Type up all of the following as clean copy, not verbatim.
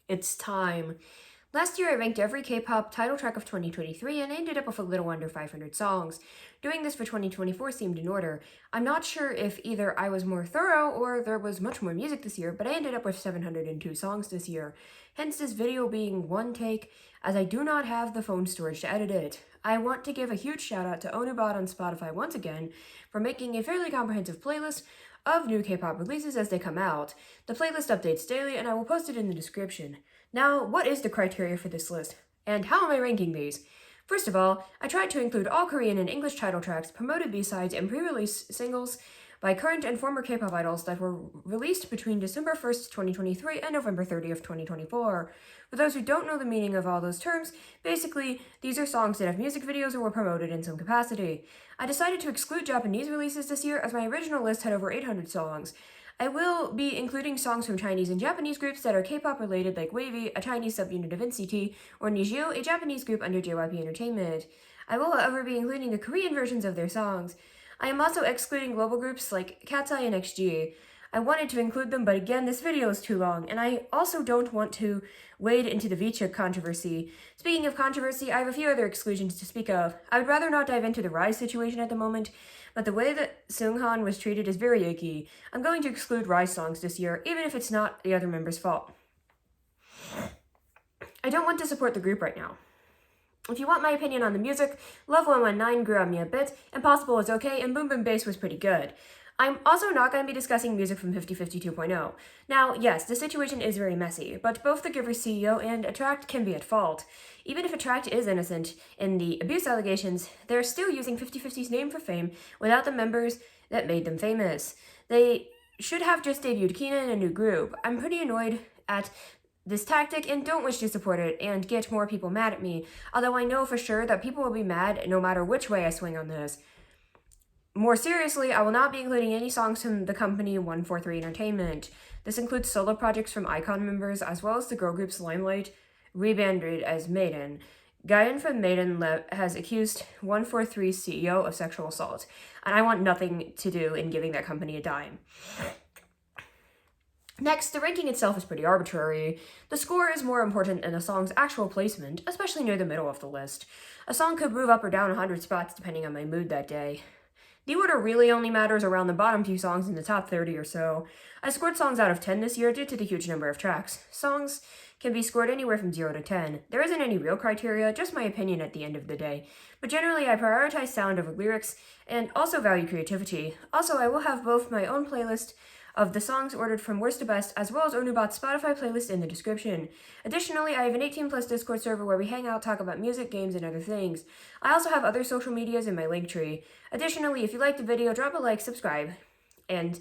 It's time. Last year I ranked every K-pop title track of 2023 and I ended up with a little under 500 songs. Doing this for 2024 seemed in order. I'm not sure if either I was more thorough or there was much more music this year, but I ended up with 702 songs this year. Hence this video being one take, as I do not have the phone storage to edit it. I want to give a huge shout out to Onubot on Spotify once again for making a fairly comprehensive playlist of new K-pop releases as they come out. The playlist updates daily and I will post it in the description. Now, what is the criteria for this list? And how am I ranking these? First of all, I tried to include all Korean and English title tracks, promoted B-sides, and pre-release singles by current and former K-pop idols that were released between December 1st, 2023 and November 30th, 2024. For those who don't know the meaning of all those terms, basically, these are songs that have music videos or were promoted in some capacity. I decided to exclude Japanese releases this year as my original list had over 800 songs. I will be including songs from Chinese and Japanese groups that are K-pop related like WAVY, a Chinese subunit of NCT, or Nijio, a Japanese group under JYP Entertainment. I will, however, be including the Korean versions of their songs. I am also excluding global groups like Cat's Eye and XG. I wanted to include them, but again, this video is too long, and I also don't want to wade into the Vichuk controversy. Speaking of controversy, I have a few other exclusions to speak of. I would rather not dive into the Rise situation at the moment, but the way that Seunghan was treated is very icky. I'm going to exclude Rise songs this year, even if it's not the other members' fault. I don't want to support the group right now. If you want my opinion on the music, Love 119 grew on me a bit, Impossible was okay, and Boom Boom Bass was pretty good. I'm also not going to be discussing music from 50/50 2.0. Now, yes, the situation is very messy, but both the Giver CEO and Attract can be at fault. Even if Attract is innocent in the abuse allegations, they're still using 50/50's name for fame without the members that made them famous. They should have just debuted Kina in a new group. I'm pretty annoyed at this tactic and don't wish to support it and get more people mad at me, although I know for sure that people will be mad no matter which way I swing on this. More seriously, I will not be including any songs from the company 143 Entertainment. This includes solo projects from iKON members as well as the girl groups Limelight, rebranded as Maiden. Guyan from Maiden has accused 143's CEO of sexual assault, and I want nothing to do in giving that company a dime. Next, the ranking itself is pretty arbitrary. The score is more important than a song's actual placement, especially near the middle of the list. A song could move up or down 100 spots depending on my mood that day. The order really only matters around the bottom few songs in the top 30 or so. I scored songs out of 10 this year due to the huge number of tracks. Songs can be scored anywhere from 0 to 10. There isn't any real criteria, just my opinion at the end of the day. But generally, I prioritize sound over lyrics and also value creativity. Also, I will have both my own playlist of the songs ordered from worst to best, as well as Onubot's Spotify playlist in the description. Additionally, I have an 18+ Discord server where we hang out, talk about music, games, and other things. I also have other social medias in my link tree. Additionally, if you liked the video, drop a like, subscribe, and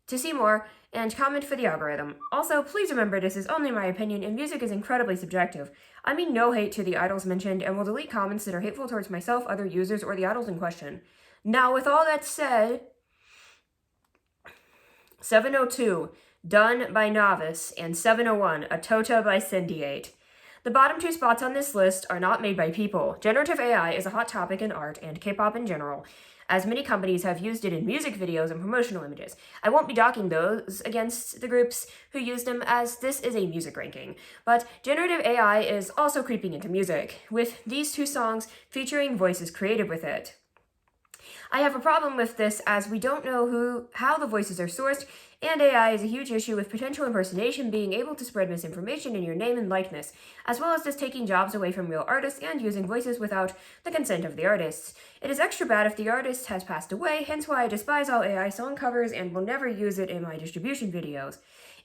to see more, and comment for the algorithm. Also, please remember this is only my opinion, and music is incredibly subjective. I mean no hate to the idols mentioned, and will delete comments that are hateful towards myself, other users, or the idols in question. Now, with all that said, 702, Done by Novice, and 701, Atota by Syndiate. The bottom two spots on this list are not made by people. Generative AI is a hot topic in art and K-pop in general, as many companies have used it in music videos and promotional images. I won't be docking those against the groups who used them, as this is a music ranking. But generative AI is also creeping into music, with these two songs featuring voices created with it. I have a problem with this as we don't know how the voices are sourced, and AI is a huge issue with potential impersonation being able to spread misinformation in your name and likeness, as well as just taking jobs away from real artists and using voices without the consent of the artists. It is extra bad if the artist has passed away, hence why I despise all AI song covers and will never use it in my distribution videos.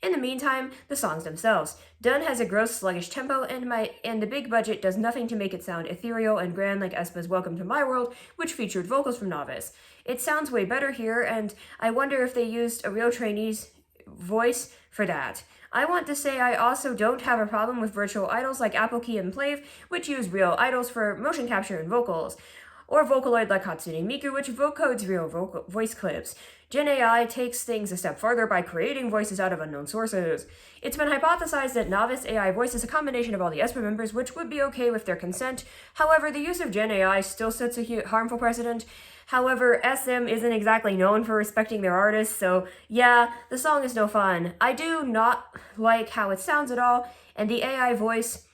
In the meantime, the songs themselves. Done has a gross, sluggish tempo, and the big budget does nothing to make it sound ethereal and grand like aespa's Welcome to My World, which featured vocals from Novice. It sounds way better here, and I wonder if they used a real trainee's voice for that. I want to say I also don't have a problem with virtual idols like Applekey and Plave, which use real idols for motion capture and vocals, or Vocaloid like Hatsune Miku, which vocodes real voice clips. Gen AI takes things a step further by creating voices out of unknown sources. It's been hypothesized that novice AI voice is a combination of all the ESPA members, which would be okay with their consent. However, the use of Gen AI still sets a harmful precedent. However, SM isn't exactly known for respecting their artists, so yeah, the song is no fun. I do not like how it sounds at all, and the AI voice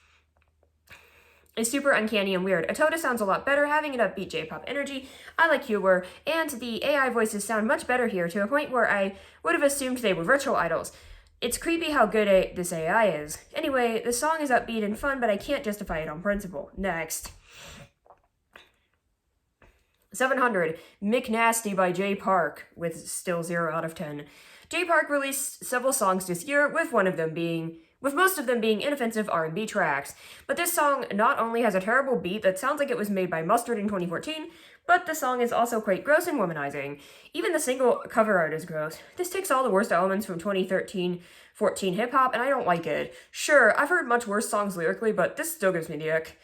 is super uncanny and weird. Atoda sounds a lot better, having an upbeat J-pop energy. I like Huber, and the AI voices sound much better here, to a point where I would have assumed they were virtual idols. It's creepy how good this AI is. Anyway, the song is upbeat and fun, but I can't justify it on principle. Next. 700, McNasty by Jay Park, with still 0 out of 10. Jay Park released several songs this year, with most of them being inoffensive R&B tracks. But this song not only has a terrible beat that sounds like it was made by Mustard in 2014, but the song is also quite gross and womanizing. Even the single cover art is gross. This takes all the worst elements from 2013-14 hip-hop, and I don't like it. Sure, I've heard much worse songs lyrically, but this still gives me the ick.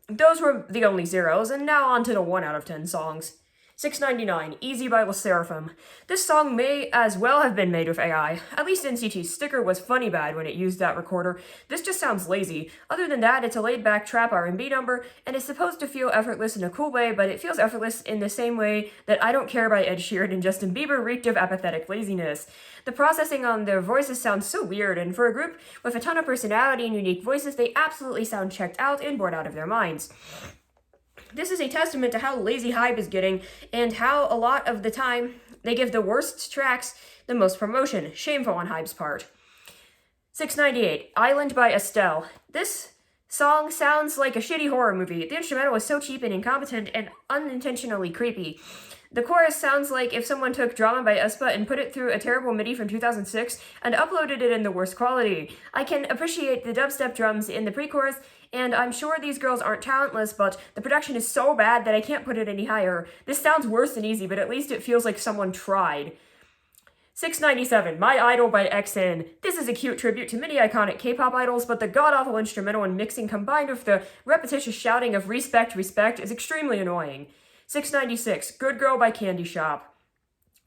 Those were the only zeros, and now on to the 1 out of 10 songs. 699, Easy by LE SSERAFIM. This song may as well have been made with AI. At least NCT's Sticker was funny bad when it used that recorder. This just sounds lazy. Other than that, it's a laid-back trap R&B number, and it's supposed to feel effortless in a cool way, but it feels effortless in the same way that I Don't Care by Ed Sheeran and Justin Bieber reeked of apathetic laziness. The processing on their voices sounds so weird, and for a group with a ton of personality and unique voices, they absolutely sound checked out and bored out of their minds. This is a testament to how lazy HYBE is getting, and how a lot of the time they give the worst tracks the most promotion. Shameful on HYBE's part. 698, Island by Estelle. This song sounds like a shitty horror movie. The instrumental is so cheap and incompetent and unintentionally creepy. The chorus sounds like if someone took Drama by aespa and put it through a terrible MIDI from 2006 and uploaded it in the worst quality. I can appreciate the dubstep drums in the pre-chorus, and I'm sure these girls aren't talentless, but the production is so bad that I can't put it any higher. This sounds worse than Easy, but at least it feels like someone tried. 697, My Idol by XN. This is a cute tribute to many iconic K-pop idols, but the god-awful instrumental and mixing combined with the repetitious shouting of respect, respect is extremely annoying. 696, Good Girl by Candy Shop.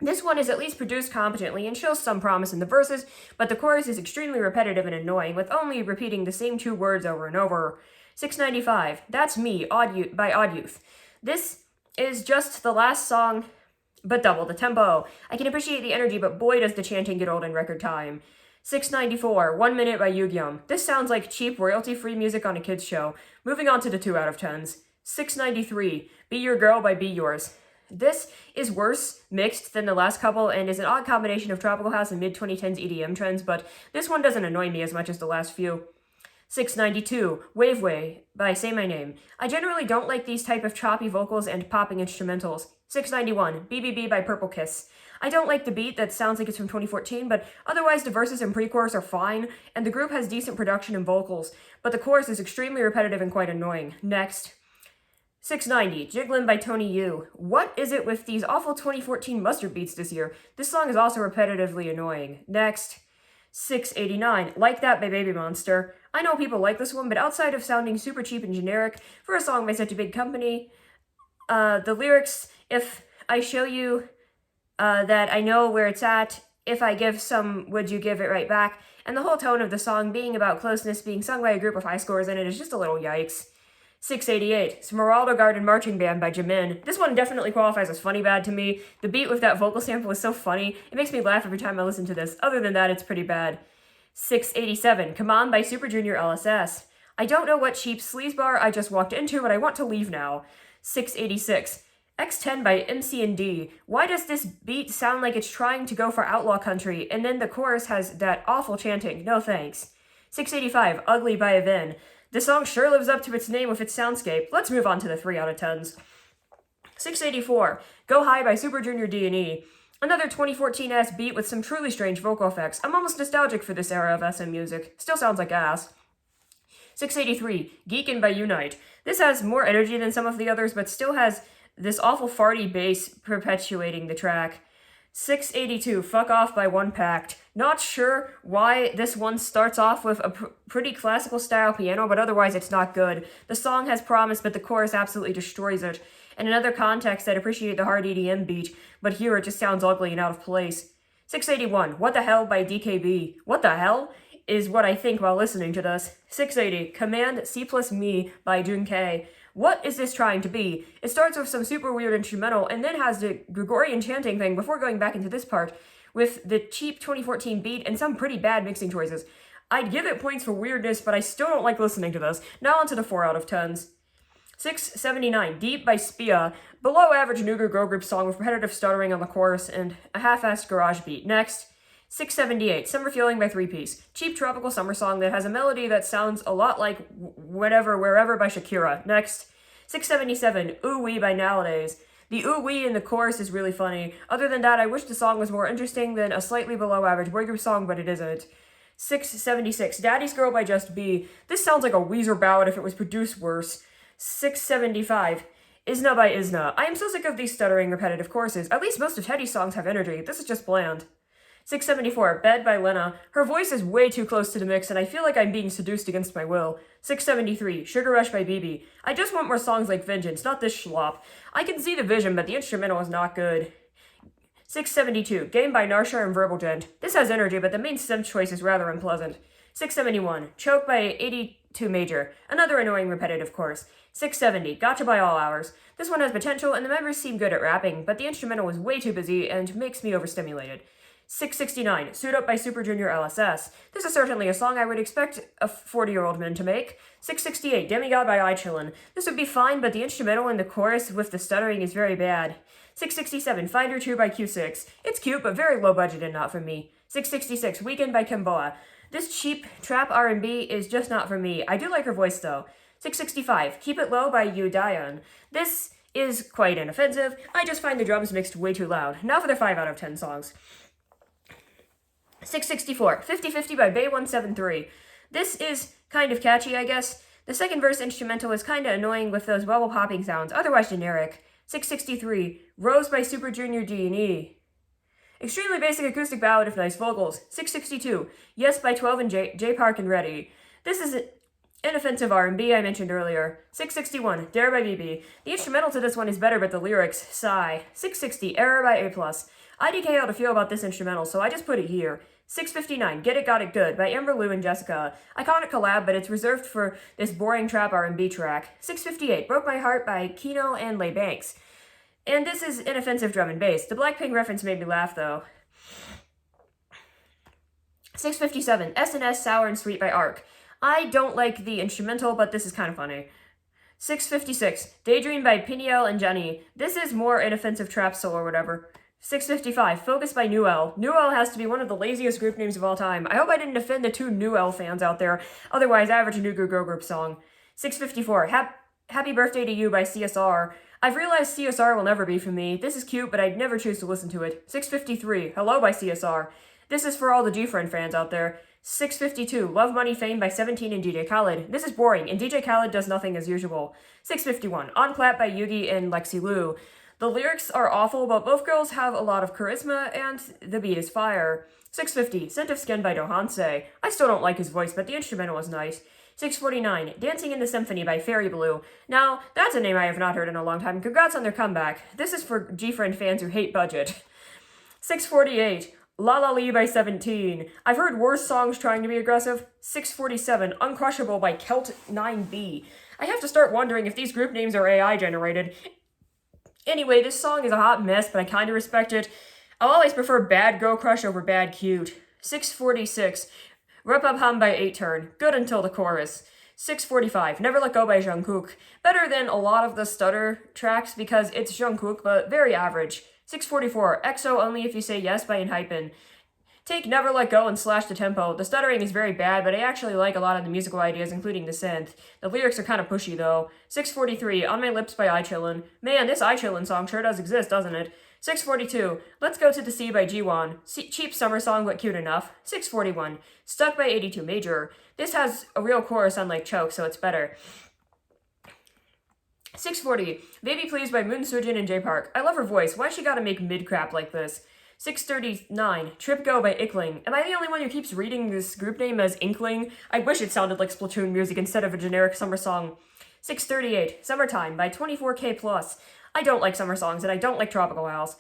This one is at least produced competently and shows some promise in the verses, but the chorus is extremely repetitive and annoying, with only repeating the same 2 words over and over. 695, That's Me by Odd Youth. This is just the last song, but double the tempo. I can appreciate the energy, but boy does the chanting get old in record time. 694, 1 Minute by Yugyeom. This sounds like cheap, royalty-free music on a kid's show. Moving on to the 2 out of 10s. 693, Be Your Girl by Be Yours. This is worse mixed than the last couple and is an odd combination of tropical house and mid-2010s EDM trends, but this one doesn't annoy me as much as the last few. 692, Wave Way by Say My Name. I generally don't like these type of choppy vocals and popping instrumentals. 691, BBB by Purple Kiss. I don't like the beat that sounds like it's from 2014, but otherwise the verses and pre-chorus are fine, and the group has decent production and vocals, but the chorus is extremely repetitive and quite annoying. Next. 690, Jiggling by Tony Yu. What is it with these awful 2014 Mustard beats this year? This song is also repetitively annoying. Next. 689, Like That by Baby Monster. I know people like this one, but outside of sounding super cheap and generic for a song by such a big company, the lyrics, if I show you that I know where it's at, if I give some, would you give it right back? And the whole tone of the song being about closeness, being sung by a group of high scorers in it is just a little yikes. 688, Smeralda Garden Marching Band by Jimin. This one definitely qualifies as funny bad to me. The beat with that vocal sample is so funny, it makes me laugh every time I listen to this. Other than that, it's pretty bad. 687, Come On by Super Junior LSS. I don't know what cheap sleazebar I just walked into, but I want to leave now. 686, X10 by MC&D. Why does this beat sound like it's trying to go for outlaw country, and then the chorus has that awful chanting? No thanks. 685, Ugly by Avin. The song sure lives up to its name with its soundscape. Let's move on to the 3 out of 10s. 684, Go High by Super Junior D&E. Another 2014-ass beat with some truly strange vocal effects. I'm almost nostalgic for this era of SM music. Still sounds like ass. 683, Geekin' by Unite. This has more energy than some of the others, but still has this awful farty bass perpetuating the track. 682, Fuck Off by One Pact. Not sure why this one starts off with a pretty classical style piano, but otherwise it's not good. The song has promise, but the chorus absolutely destroys it. In another context, I'd appreciate the hard EDM beat, but here it just sounds ugly and out of place. 681, What the Hell by DKB. What the hell? Is what I think while listening to this. 680, Command C plus Me by Junkei. What is this trying to be? It starts with some super weird instrumental and then has the Gregorian chanting thing before going back into this part with the cheap 2014 beat and some pretty bad mixing choices. I'd give it points for weirdness, but I still don't like listening to this. Now onto the 4 out of 10s. 679, Deep by Spia. Below average Nuger Girl Group song with repetitive stuttering on the chorus and a half-assed garage beat. Next. 678, Summer Feeling by Three Piece. Cheap tropical summer song that has a melody that sounds a lot like Whenever, Wherever by Shakira. Next. 677, Ooh Wee by Nowadays. The ooh wee in the chorus is really funny. Other than that, I wish the song was more interesting than a slightly below average boy group song, but it isn't. 676, Daddy's Girl by Just B. This sounds like a Weezer ballad if it was produced worse. 675, Isna by Isna. I am so sick of these stuttering repetitive choruses. At least most of Teddy's songs have energy. This is just bland. 674, Bed by Lena. Her voice is way too close to the mix, and I feel like I'm being seduced against my will. 673, Sugar Rush by BB. I just want more songs like Vengeance, not this schlop. I can see the vision, but the instrumental is not good. 672, Game by Narsha and Verbal Gent. This has energy, but the main stem choice is rather unpleasant. 671, Choke by 82 Major. Another annoying repetitive chorus. 670, Gotcha by All Hours. This one has potential, and the members seem good at rapping, but the instrumental is way too busy and makes me overstimulated. 669, Suit Up by Super Junior LSS. This is certainly a song I would expect a 40-year-old man to make. 668, Demigod by iChillin. This would be fine, but the instrumental in the chorus with the stuttering is very bad. 667, Find Your True by Q6. It's cute, but very low budget and not for me. 666, Weekend by Kimboa. This cheap trap R&B is just not for me. I do like her voice though. 665, Keep It Low by Yu Dion. This is quite inoffensive. I just find the drums mixed way too loud. Now for the 5 out of 10 songs. 664, 50-50 by Bay173. This is kind of catchy, I guess. The second verse instrumental is kinda annoying with those bubble popping sounds, otherwise generic. 663, Rose by Super Junior D&E. Extremely basic acoustic ballad with nice vocals. 662, Yes by 12 and J Park and Ready. This is inoffensive R&B I mentioned earlier. 661, Dare by BB. The instrumental to this one is better, but the lyrics, sigh. 660, Error by A+. IDK how to feel about this instrumental, so I just put it here. 659, Get It Got It Good by Amber Lou and Jessica. Iconic collab, but it's reserved for this boring trap R&B track. 658, Broke My Heart by Kino and Lay Banks. And this is inoffensive drum and bass. The Blackpink reference made me laugh, though. 657, S&S Sour and Sweet by Ark. I don't like the instrumental, but this is kind of funny. 656, Daydream by Piniel and Jenny. This is more inoffensive trap soul or whatever. 655, Focus by Newell. Newell has to be one of the laziest group names of all time. I hope I didn't offend the 2 Newell fans out there. Otherwise, average Nuger Girl Group song. 654, Happy Birthday to You by CSR. I've realized CSR will never be for me. This is cute, but I'd never choose to listen to it. 653, Hello by CSR. This is for all the G-Friend fans out there. 652, Love Money Fame by 17 and DJ Khaled. This is boring, and DJ Khaled does nothing as usual. 651, On Clap by Yugi and Lexi Lu. The lyrics are awful, but both girls have a lot of charisma, and the beat is fire. 650, Scent of Skin by Dohanse. I still don't like his voice, but the instrumental is nice. 649, Dancing in the Symphony by Fairy Blue. Now, that's a name I have not heard in a long time. Congrats on their comeback. This is for G-Friend fans who hate budget. 648, La La Lee by 17. I've heard worse songs trying to be aggressive. 647, Uncrushable by Celt 9B. I have to start wondering if these group names are AI generated. Anyway, this song is a hot mess, but I kinda respect it. I'll always prefer Bad Girl Crush over Bad Cute. 646, Rup-Up Hum by 8-Turn. Good until the chorus. 645, Never Let Go by Jungkook. Better than a lot of the stutter tracks because it's Jungkook, but very average. 644, EXO Only If You Say Yes by Enhypen. Take Never Let Go and slash the tempo. The stuttering is very bad, but I actually like a lot of the musical ideas, including the synth. The lyrics are kind of pushy, though. 643, On My Lips by iChillin. Man, this iChillin song sure does exist, doesn't it? 642, Let's Go to the Sea by G1. Cheap summer song, but cute enough. 641, Stuck by 82 Major. This has a real chorus unlike Choke, so it's better. 640, Baby Please by Moon Sujin and J Park. I love her voice. Why she gotta make mid-crap like this? 639, Trip Go by Ickling. Am I the only one who keeps reading this group name as Inkling? I wish it sounded like Splatoon music instead of a generic summer song. 638, Summertime by 24K+. I don't like summer songs, and I don't like tropical house.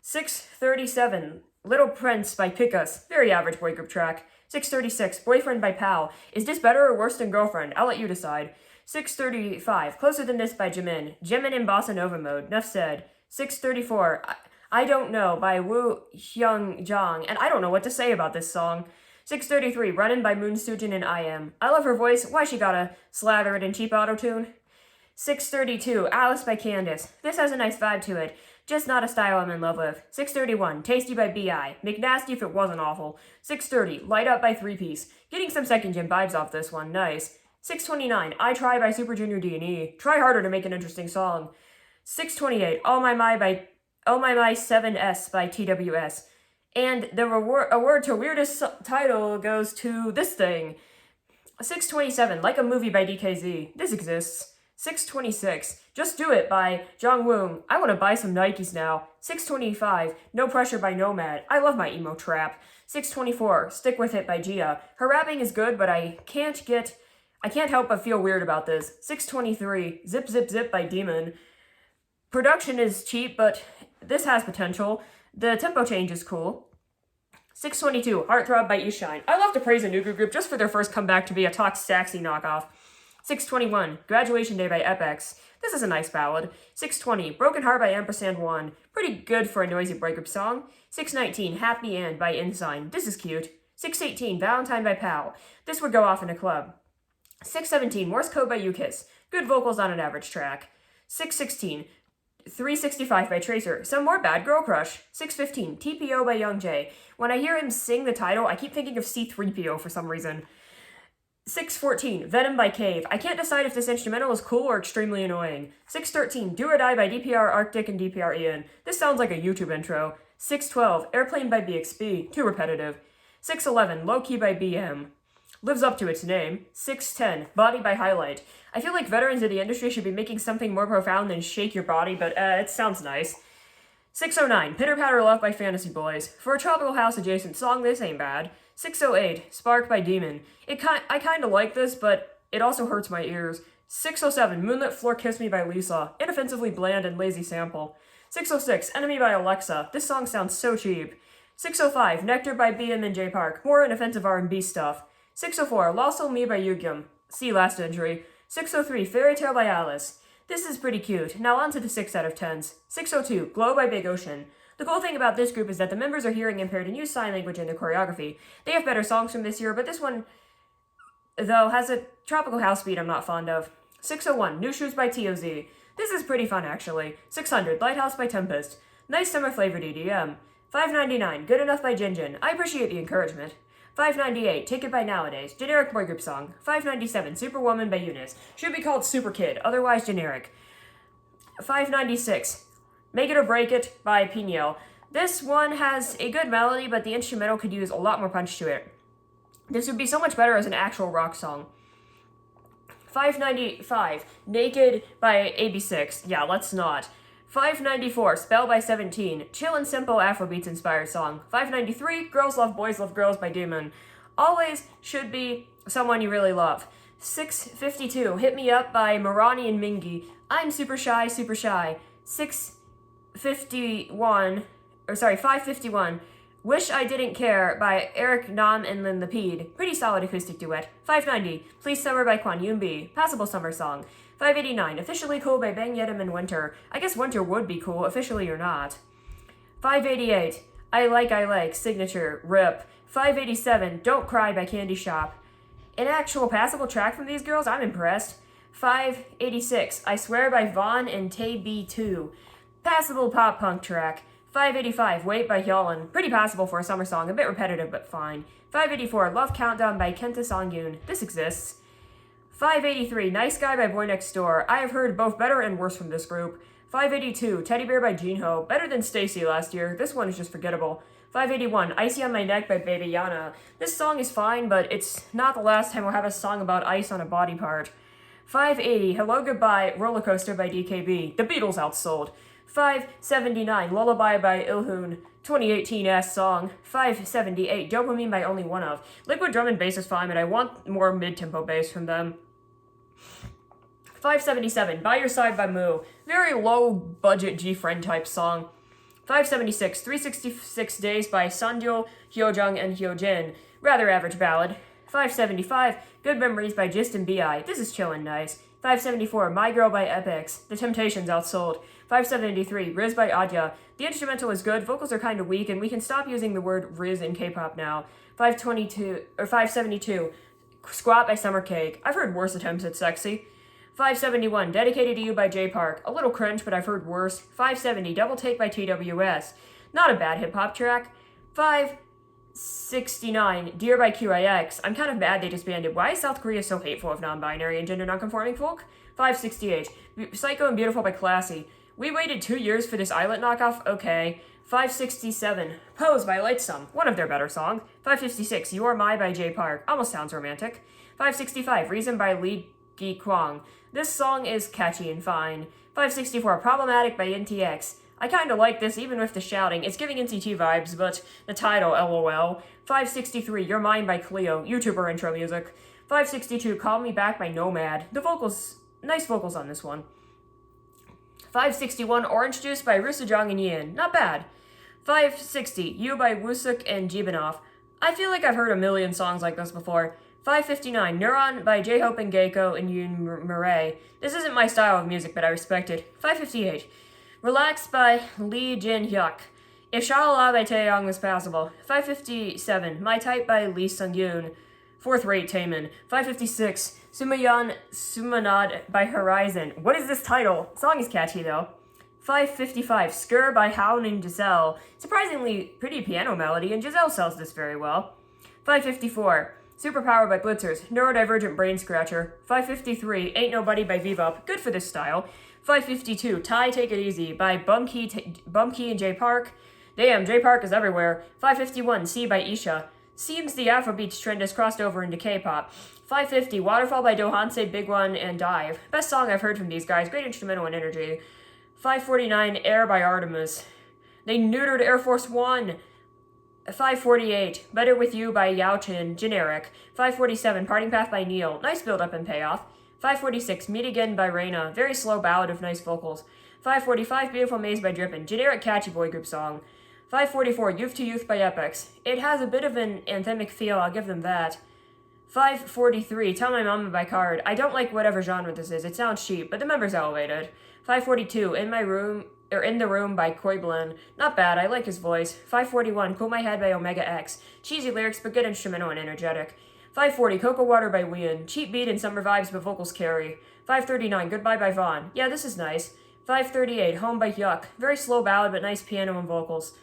6:37, Little Prince by Picas, very average boy group track. 6:36, Boyfriend by Pal. Is this better or worse than Girlfriend? I'll let you decide. 6:35, Closer Than This by Jimin. Jimin in bossa nova mode. Nuff said. 6:34, I Don't Know by Woo Hyung Jong, and I don't know what to say about this song. 6:33, Runnin' by Moon Sujin and I.M. I love her voice. Why she gotta slather it in cheap auto-tune? 6:32, Alice by Candace. This has a nice vibe to it, just not a style I'm in love with. 6:31, Tasty by B.I. McNasty if it wasn't awful. 6:30, Light Up by Three Piece. Getting some second gen vibes off this one, nice. 6:29, I Try by Super Junior D&E. Try harder to make an interesting song. 6:28, Oh My 7S by TWS. And the award to weirdest title goes to this thing. 6:27, Like a Movie by DKZ. This exists. 6:26, Just Do It by Jongwoong. I want to buy some Nikes now. 6:25, No Pressure by Nomad. I love my emo trap. 6:24, Stick With It by Gia. Her rapping is good, but I can't help but feel weird about this. 6:23, Zip Zip Zip by Demon. Production is cheap, but this has potential. The tempo change is cool. 6:22, Heartthrob by Ishine. I love to praise a new group just for their first comeback to be a Talk Saxy knockoff. 6:21, Graduation Day by Epex. This is a nice ballad. 6:20, Broken Heart by &1. Pretty good for a noisy breakup song. 6:19, Happy End by Ensign. This is cute. 6:18, Valentine by Pal. This would go off in a club. 6:17, Morse Code by UKISS. Good vocals on an average track. 6:16, 365 by Tracer. Some more Bad Girl Crush. 6:15, TPO by Young Jae. When I hear him sing the title, I keep thinking of C3PO for some reason. 6:14, Venom by Cave. I can't decide if this instrumental is cool or extremely annoying. 6:13, Do or Die by DPR Arctic and DPR Ian. This sounds like a YouTube intro. 6:12, Airplane by BXB. Too repetitive. 6:11, Low Key by BM. Lives up to its name. 6:10, Body by Highlight. I feel like veterans of the industry should be making something more profound than Shake Your Body, but it sounds nice. 6:09, Pitter Patter Love by Fantasy Boys. For a Tropical House adjacent song, this ain't bad. 6:08, Spark by Demon. I kinda like this, but it also hurts my ears. 6:07, Moonlit Floor Kiss Me by Lisa. Inoffensively bland and lazy sample. 6:06, Enemy by Alexa. This song sounds so cheap. 6:05, Nectar by BM and J Park. More inoffensive R&B stuff. 6:04, Lost Me by Yugyum. See last entry. 6:03, Fairy Tale by Alice. This is pretty cute. Now on to the 6 out of 10s. 6:02, Glow by Big Ocean. The cool thing about this group is that the members are hearing impaired and use sign language in their choreography. They have better songs from this year, but this one, though, has a tropical house beat I'm not fond of. 6:01, New Shoes by TOZ. This is pretty fun, actually. 600, Lighthouse by Tempest. Nice summer-flavored EDM. 599, Good Enough by Jinjin. I appreciate the encouragement. 598, Take It by Nowadays. Generic boy group song. 597, Superwoman by Eunice. Should be called Super Kid, otherwise generic. 596, Make It or Break It by Piñel. This one has a good melody, but the instrumental could use a lot more punch to it. This would be so much better as an actual rock song. 595, Naked by AB6. Yeah, let's not. 594, Spell by 17. Chill and simple Afrobeats inspired song. 593, Girls Love Boys Love Girls by Demon. Always should be someone you really love. 652, Hit Me Up by Marani and Mingi. I'm super shy, super shy. 551, Wish I Didn't Care by Eric Nam and Lin Lapid. Pretty solid acoustic duet. 590, Please Summer by Kwan Yoonbi. Passable summer song. 589, Officially Cool by Bang Yedim and Winter. I guess Winter would be cool, officially or not. 588, I Like, Signature, RIP. 587, Don't Cry by Candy Shop. An actual passable track from these girls? I'm impressed. 586, I Swear by Vaughn and Tay B2. Passable pop punk track. 585, Wait by Hyolyn. Pretty passable for a summer song, a bit repetitive but fine. 584, Love Countdown by Kenta Songyun. This exists. 583, Nice Guy by Boy Next Door. I have heard both better and worse from this group. 582, Teddy Bear by Jinho. Better than Stacy last year. This one is just forgettable. 581, Icy on My Neck by Baby Yana. This song is fine, but it's not the last time we'll have a song about ice on a body part. 580, Hello Goodbye, Roller Coaster by DKB. The Beatles outsold. 579, Lullaby by Ilhoon. 2018-ass song. 578, Dopamine by Only One Of. Liquid drum and bass is fine, but I want more mid-tempo bass from them. 577, By Your Side by Moo. Very low budget G-Friend type song. 576, 366 Days by Sandyo, Hyojung, and Hyojin. Rather average ballad. 575, Good Memories by Jist and B.I. This is chillin' nice. 574, My Girl by Epix. The Temptations outsold. 573, Riz by Adya. The instrumental is good, vocals are kinda weak, and we can stop using the word Riz in K-pop now. 572, Squat by Summer Cake. I've heard worse attempts at sexy. 571, Dedicated to You by J Park. A little cringe, but I've heard worse. 570, Double Take by TWS. Not a bad hip-hop track. 569, Dear by QIX. I'm kind of mad they disbanded. Why is South Korea so hateful of non-binary and gender non-conforming folk? 568, Psycho and Beautiful by Classy. We waited 2 years for this Islet knockoff? Okay. 567, Pose by Lightsum, one of their better songs. 556, You Are My by J Park. Almost sounds romantic. 565, Reason by Lee Gi Kwang. This song is catchy and fine. 564, Problematic by NTX. I kinda like this even with the shouting. It's giving NCT vibes, but the title, lol. 563, You're Mine by Cleo, YouTuber intro music. 562, Call Me Back by Nomad. The vocals, nice vocals on this one. 561, Orange Juice by Rusajong and Yin. Not bad. 560, You by Wusuk and Jibanov. I feel like I've heard a million songs like this before. 559, Neuron by J-Hope and Geiko and Yoon Murray. This isn't my style of music, but I respect it. 558, Relax by Lee Jin Hyuk. If Shalala by Taeyong was passable. 557, My Type by Lee Sung-yoon. Fourth rate Taemin. 556, Sumayan Sumanad by Horizon. What is this title? Song is catchy though. 555, Skur by Houn and Giselle. Surprisingly pretty piano melody, and Giselle sells this very well. 554, Superpower by Blitzers, Neurodivergent Brain Scratcher. 553, Ain't Nobody by Vivup. Good for this style. 552, Ty Take It Easy by Bumkey and J Park. Damn, J Park is everywhere. 551, C by Isha. Seems the Afrobeats trend has crossed over into K-pop. 550, Waterfall by Dohanse, Big One, and Dive. Best song I've heard from these guys, great instrumental and energy. 549, Air by Artemis. They neutered Air Force One. 548, Better With You by Yaochin, generic. 547, Parting Path by Neil, nice build-up and payoff. 546, Meet Again by Reina, very slow ballad of nice vocals. 545, Beautiful Maze by Drippin', generic catchy boy group song. 544, Youth to Youth by Epix. It has a bit of an anthemic feel, I'll give them that. 543, Tell My Mama by Card. I don't like whatever genre this is, it sounds cheap, but the member's elevated. 542, In the Room by Koiblin. Not bad, I like his voice. 541, Cool My Head by Omega X. Cheesy lyrics, but good instrumental and energetic. 540, Cocoa Water by Wien. Cheap beat and summer vibes, but vocals carry. 539, Goodbye by Vaughn. Yeah, this is nice. 538, Home by Yuck. Very slow ballad, but nice piano and vocals.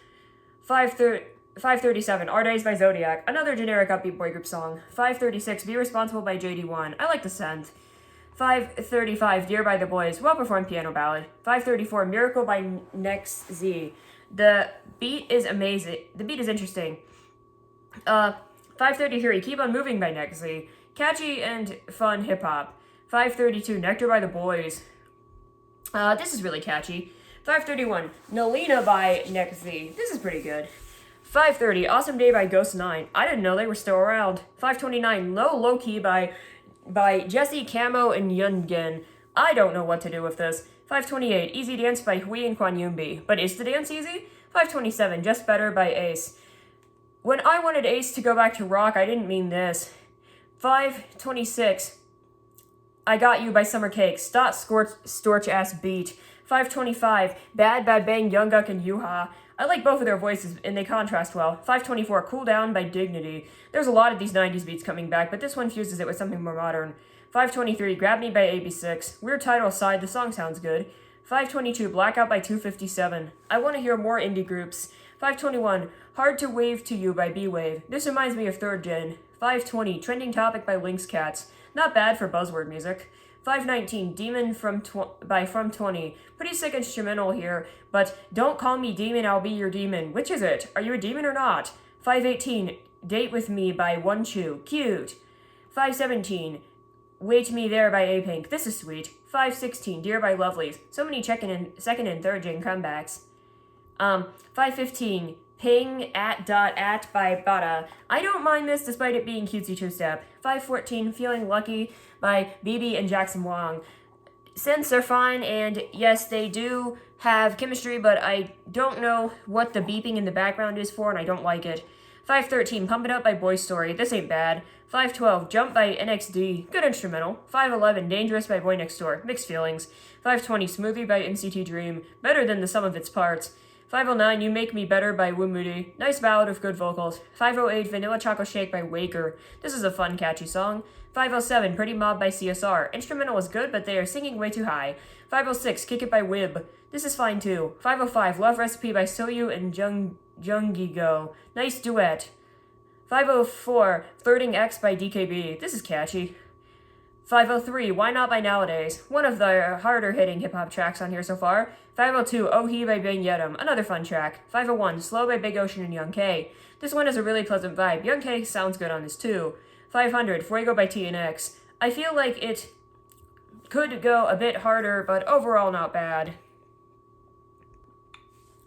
537, Our Days by Zodiac. Another generic upbeat boy group song. 536, Be Responsible by JD1. I like the scent. 535, Dear by the Boys. Well-performed piano ballad. 534, Miracle by Next Z. The beat is amazing. The beat is interesting. 533, Keep on Moving by Next Z. Catchy and fun hip-hop. 532, Nectar by the Boys. This is really catchy. 531, Nalina by Next Z. This is pretty good. 530, Awesome Day by Ghost 9. I didn't know they were still around. 529, Low Key by Jesse Camo and Yungen. I don't know what to do with this. 528, Easy Dance by Hui and Kwan Yumbi. But is the dance easy? 527, Just Better by Ace. When I wanted Ace to go back to rock, I didn't mean this. 526, I Got You by Summer Cake. Stop storch ass beat. 525, Bad Bad Bang, Jungkook and Yuha. I like both of their voices and they contrast well. 524, Cool Down by Dignity. There's a lot of these 90s beats coming back, but this one fuses it with something more modern. 523, Grab Me by AB6. Weird title aside, the song sounds good. 522, Blackout by 257. I want to hear more indie groups. 521, Hard to Wave to You by B-Wave. This reminds me of 3rd Gen. 520, Trending Topic by Lynx Cats. Not bad for buzzword music. 519, Demon by From 20. Pretty sick instrumental here, but Don't Call Me Demon, I'll Be Your Demon. Which is it? Are you a demon or not? 518, Date With Me by One Chew. Cute. 517, Wait Me There by A-Pink. This is sweet. 516, Dear by Lovelies. So many second and 3rd gen comebacks. 515, Ping at by Bada. I don't mind this despite it being cutesy two-step. 514, Feeling Lucky by BB and Jackson Wang. synths are fine, and yes, they do have chemistry, but I don't know what the beeping in the background is for, and I don't like it. 513, Pump It Up by Boy Story. This ain't bad. 512, Jump by NXD. Good instrumental. 511, Dangerous by Boy Next Door. Mixed feelings. 520, Smoothie by NCT Dream. Better than the sum of its parts. 509, You Make Me Better by Woomoody. Nice ballad with good vocals. 508, Vanilla Choco Shake by Waker. This is a fun, catchy song. 507, Pretty Mob by CSR. Instrumental is good, but they are singing way too high. 506, Kick It by Wib. This is fine too. 505, Love Recipe by Soyu and Jungigo. Nice duet. 504, Flirting X by DKB. This is catchy. 503, Why Not by Nowadays. One of the harder hitting hip hop tracks on here so far. 502, Oh He by Bang Yedem. Another fun track. 501, Slow by Big Ocean and Young K. This one has a really pleasant vibe. Young K sounds good on this too. 500, Fuego by TNX. I feel like it could go a bit harder, but overall not bad.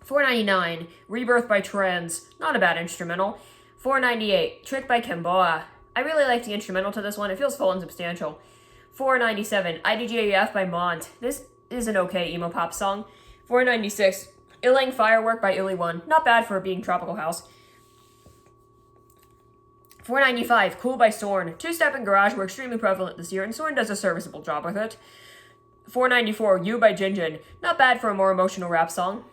499, Rebirth by Trends. Not a bad instrumental. 498, Trick by Kimboa. I really like the instrumental to this one. It feels full and substantial. 497, IDGAF by Mont. This is an okay emo pop song. 496, Ilang Firework by Illy1. Not bad for being tropical house. 495, Cool by Sorn. Two-step and garage were extremely prevalent this year, and Sorn does a serviceable job with it. 494, You by Jinjin. Not bad for a more emotional rap song.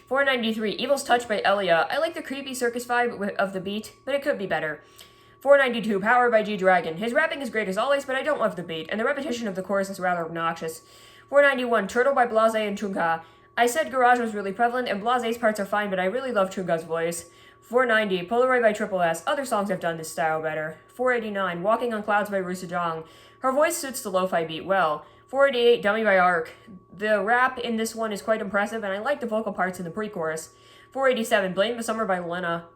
493, Evil's Touch by Elia. I like the creepy circus vibe of the beat, but it could be better. 492, Power by G-Dragon. His rapping is great as always, but I don't love the beat, and the repetition of the chorus is rather obnoxious. 491, Turtle by Blase and Chungha. I said garage was really prevalent, and Blase's parts are fine, but I really love Chungha's voice. 490, Polaroid by Triple S. Other songs have done this style better. 489, Walking on Clouds by Rusajong. Her voice suits the lo-fi beat well. 488, Dummy by Ark. The rap in this one is quite impressive, and I like the vocal parts in the pre-chorus. 487, Blame the Summer by Lena.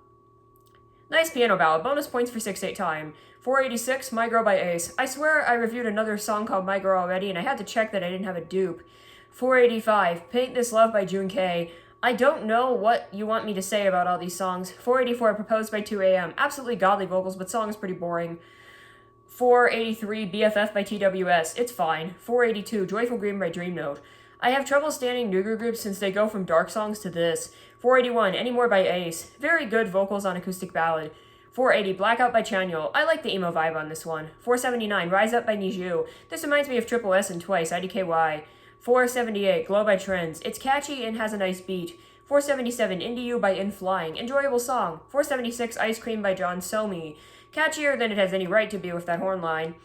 Nice piano ballad. Bonus points for 6/8 time. 486, My Girl by Ace. I swear I reviewed another song called My Girl already, and I had to check that I didn't have a dupe. 485, Paint This Love by June K. I don't know what you want me to say about all these songs. 484, Proposed by 2AM. Absolutely godly vocals, but song is pretty boring. 483, BFF by TWS. It's fine. 482, Joyful Green by Dream Note. I have trouble standing new groups since they go from dark songs to this. 481, Anymore by Ace. Very good vocals on acoustic ballad. 480, Blackout by Chanyeol. I like the emo vibe on this one. 479, Rise Up by Niju. This reminds me of Triple S and Twice, IDKY. 478, Glow by Trends. It's catchy and has a nice beat. 477, Indie You by In Flying. Enjoyable song. 476, Ice Cream by John Somi. Catchier than it has any right to be with that horn line.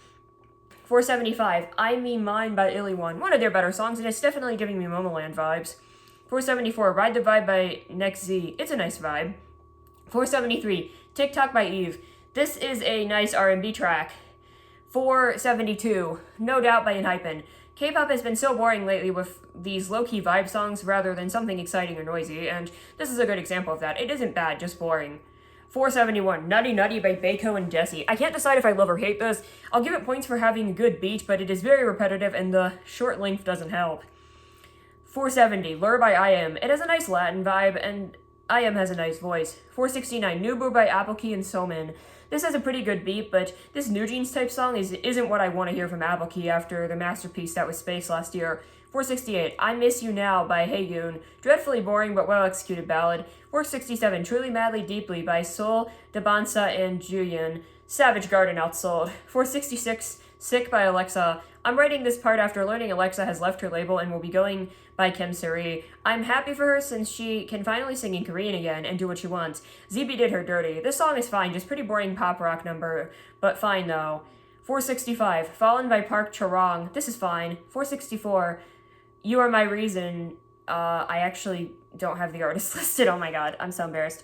475, I Me Mine by Illy1. One of their better songs, and it's definitely giving me Momoland vibes. 474, Ride the Vibe by Next Z. It's a nice vibe. 473, TikTok by Eve. This is a nice R&B track. 472, No Doubt by Enhypen. K-pop has been so boring lately with these low-key vibe songs rather than something exciting or noisy, and this is a good example of that. It isn't bad, just boring. 471, Nutty Nutty by Baeko and Jessie. I can't decide if I love or hate this. I'll give it points for having a good beat, but it is very repetitive and the short length doesn't help. 470, Lure by IM. It has a nice Latin vibe and IM has a nice voice. 469, Nubu by Applekey and Somin. This has a pretty good beat, but this New Jeans type song isn't what I want to hear from Applekey after the masterpiece that was Space last year. 468, I Miss You Now by Haeyoon. Dreadfully boring but well executed ballad. 467, Truly Madly Deeply by Seoul, Dabansa, and Juyeon. Savage Garden outsold. 466, Sick by Alexa. I'm writing this part after learning Alexa has left her label and will be going by Kim Suri. I'm happy for her since she can finally sing in Korean again and do what she wants. ZB did her dirty. This song is fine, just pretty boring pop rock number, but fine though. 465, Fallen by Park Charong. This is fine. 464, You Are My Reason. I actually don't have the artist listed. Oh my god, I'm so embarrassed.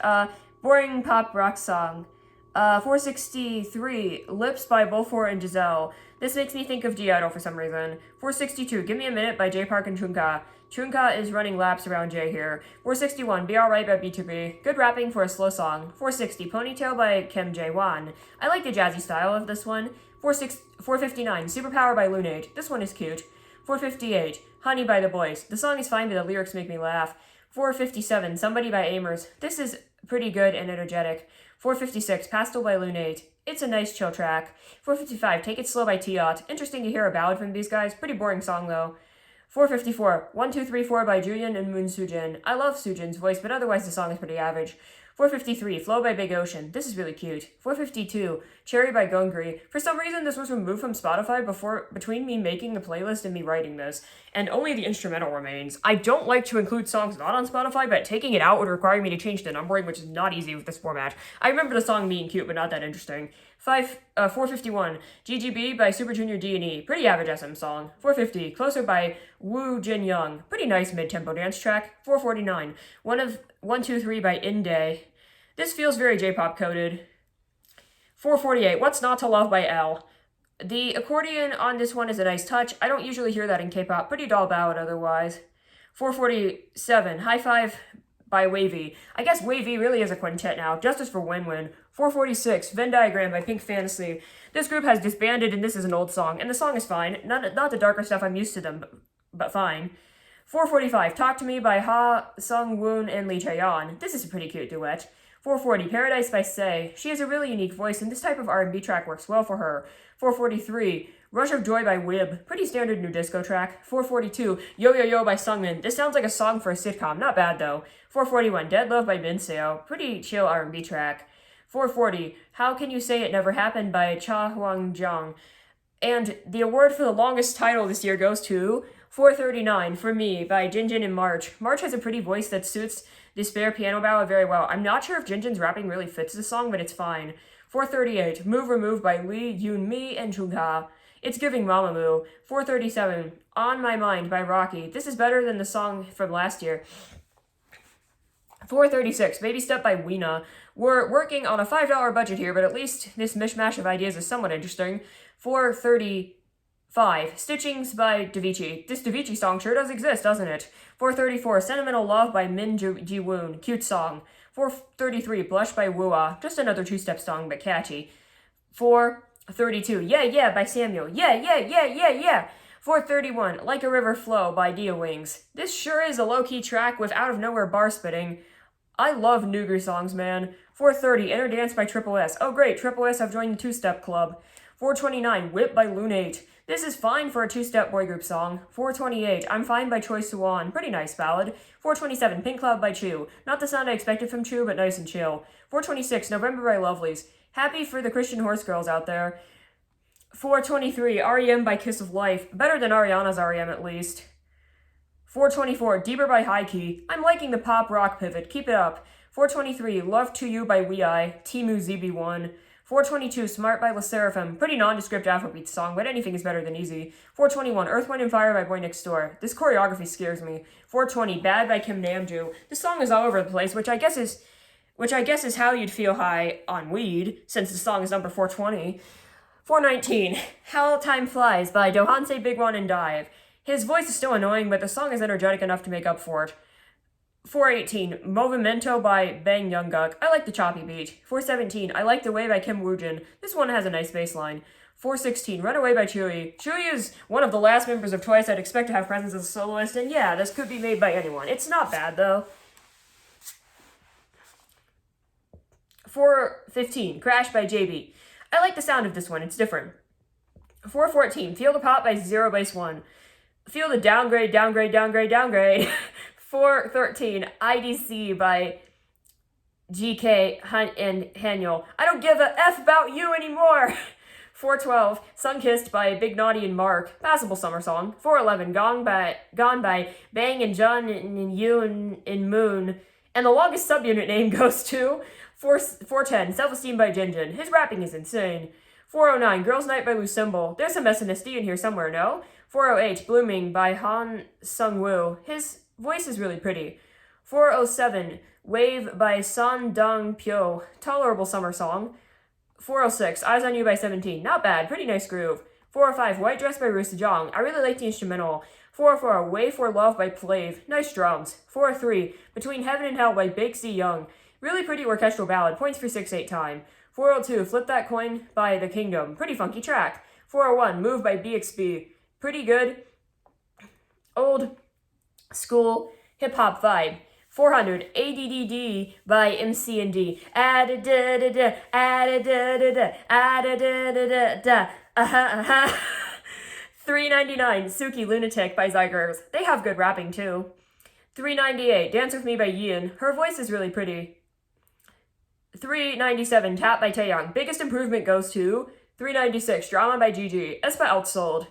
Boring pop rock song. 463, Lips by Beaufort and Giselle. This makes me think of G-Idol for some reason. 462, Give Me a Minute by J Park and Chungha. Chungha is running laps around J here. 461, Be Alright by B2B. Good rapping for a slow song. 460, Ponytail by Kim Jae-won. I like the jazzy style of this one. 459, Superpower by Lunage. This one is cute. 458, Honey by The Boys. The song is fine, but the lyrics make me laugh. 457, Somebody by Amers. This is pretty good and energetic. 456, Pastel by Lunate. It's a nice chill track. 455, Take It Slow by Tiot. Interesting to hear a ballad from these guys. Pretty boring song though. 454, 1234 by Julian and Moon Sujin. I love Sujin's voice, but otherwise the song is pretty average. 453, Flow by Big Ocean. This is really cute. 452, Cherry by Gungri. For some reason, this was removed from Spotify between me making the playlist and me writing this, and only the instrumental remains. I don't like to include songs not on Spotify, but taking it out would require me to change the numbering, which is not easy with this format. I remember the song being cute, but not that interesting. 451, GGB by Super Junior D&E. Pretty average SM song. 450, Closer by Woo Jin Young. Pretty nice mid-tempo dance track. 449, 123 by Inday. This feels very J-pop coded. 448, What's Not to Love by L. The accordion on this one is a nice touch. I don't usually hear that in K-pop. Pretty dull ballad otherwise. 447, High Five by Wavy. I guess Wavy really is a quintet now. Justice for Win-Win. 446, Venn Diagram by Pink Fantasy. This group has disbanded and this is an old song. And the song is fine. Not the darker stuff I'm used to them, but fine. 445, Talk to Me by Ha Sung-woon and Lee Chaeyeon. This is a pretty cute duet. 440, Paradise by Say. She has a really unique voice, and this type of R&B track works well for her. 443, Rush of Joy by Wib. Pretty standard new disco track. 442, Yo Yo Yo by Sungmin. This sounds like a song for a sitcom. Not bad, though. 441, Dead Love by Minseo. Pretty chill R&B track. 440, How Can You Say It Never Happened by Cha Huang-jung. And the award for the longest title this year goes to 439, For Me by Jinjin and March. March has a pretty voice that suits Despair piano ballad very well. I'm not sure if Jinjin's rapping really fits the song, but it's fine. 438, Move Remove by Lee Yoon-mi and Jungha. It's giving Mamamoo. 437, On My Mind by Rocky. This is better than the song from last year. 436, Baby Step by Weena. We're working on a $5 budget here, but at least this mishmash of ideas is somewhat interesting. 435, Stitchings by Davichi. This Davichi song sure does exist, doesn't it? 434, Sentimental Love by Min Ji-woon. Cute song. 433, Blush by Woo-ah. Just another two-step song, but catchy. 432, Yeah Yeah by Samuel. Yeah, yeah, yeah, yeah, yeah. 431, Like a River Flow by Dia Wings. This sure is a low-key track with out-of-nowhere bar spitting. I love Nugri songs, man. 430, Inner Dance by Triple S. Oh great, Triple S have joined the two-step club. 429, Whip by Lunate. This is fine for a two-step boy group song. 428, I'm Fine by Choi Suwon. Pretty nice ballad. 427, Pink Cloud by Chu. Not the sound I expected from Chu, but nice and chill. 426, November by Lovelies. Happy for the Christian horse girls out there. 423, REM by Kiss of Life. Better than Ariana's REM at least. 424, Deeper by High Key. I'm liking the pop rock pivot. Keep it up. 423, Love to You by Wei, Timu ZB1. 422, Smart by LE SSERAFIM. Pretty nondescript Afrobeat song, but anything is better than easy. 421, Earth, Wind, and Fire by Boy Next Door. This choreography scares me. 420, Bad by Kim Namjoon. This song is all over the place, which I guess is how you'd feel high on weed, since the song is number 420. 419, How Time Flies by Dohanse Big One and Dive. His voice is still annoying, but the song is energetic enough to make up for it. 418, Movimento by Bang Youngguk. I like the choppy beat. 417, I Like the Way by Kim Woojin. This one has a nice bass line. 416, Runaway by Chewie. Chewie is one of the last members of Twice I'd expect to have presence as a soloist, and yeah, this could be made by anyone. It's not bad, though. 415, Crash by JB. I like the sound of this one, it's different. 414, Feel the Pop by Zero Base One. Feel the downgrade, downgrade, downgrade, downgrade. 413, IDC by GK and Hanyul. I don't give a F about you anymore. 412, Sunkissed by Big Naughty and Mark. Passable summer song. 411, Gone by Bang and Jun and Yoon and Moon. And the longest subunit name goes to 410, Self-Esteem by Jinjin. His rapping is insane. 409, Girls Night by Lucymble. There's some SNSD in here somewhere, no? 408, Blooming by Han Sung-woo. His voice is really pretty. 407, Wave by Son Dong Pyo. Tolerable summer song. 406, Eyes on You by 17. Not bad, pretty nice groove. 405, White Dress by Roo Sejong. I really like the instrumental. 404, Way for Love by Flav. Nice drums. 403, Between Heaven and Hell by Big C Young. Really pretty orchestral ballad. Points for 6/8 time. 402, Flip That Coin by The Kingdom. Pretty funky track. 401, Move by BXB. Pretty good. Old school hip-hop vibe. 400, ADDD by MC and D. Add-a-da-da-da, add-a-da-da-da, add-a-da-da-da-da, uh-huh. 399, Suki Lunatic by Zygers. They have good rapping too. 398, Dance With Me by Yin. Her voice is really pretty. 397, Tap by Taeyang. Biggest improvement goes to 396, Drama by Gigi. aespa outsold.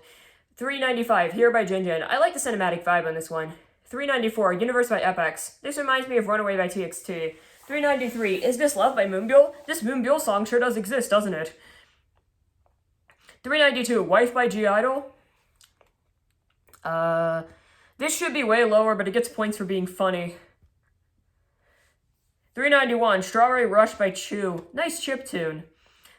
395, Here by Jinjin. I like the cinematic vibe on this one. 394, Universe by Epex. This reminds me of Runaway by TXT. 393, Is This Love by Moonbyul? This Moonbyul song sure does exist, doesn't it? 392, Wife by G-Idol. This should be way lower, but it gets points for being funny. 391, Strawberry Rush by Chu. Nice chiptune.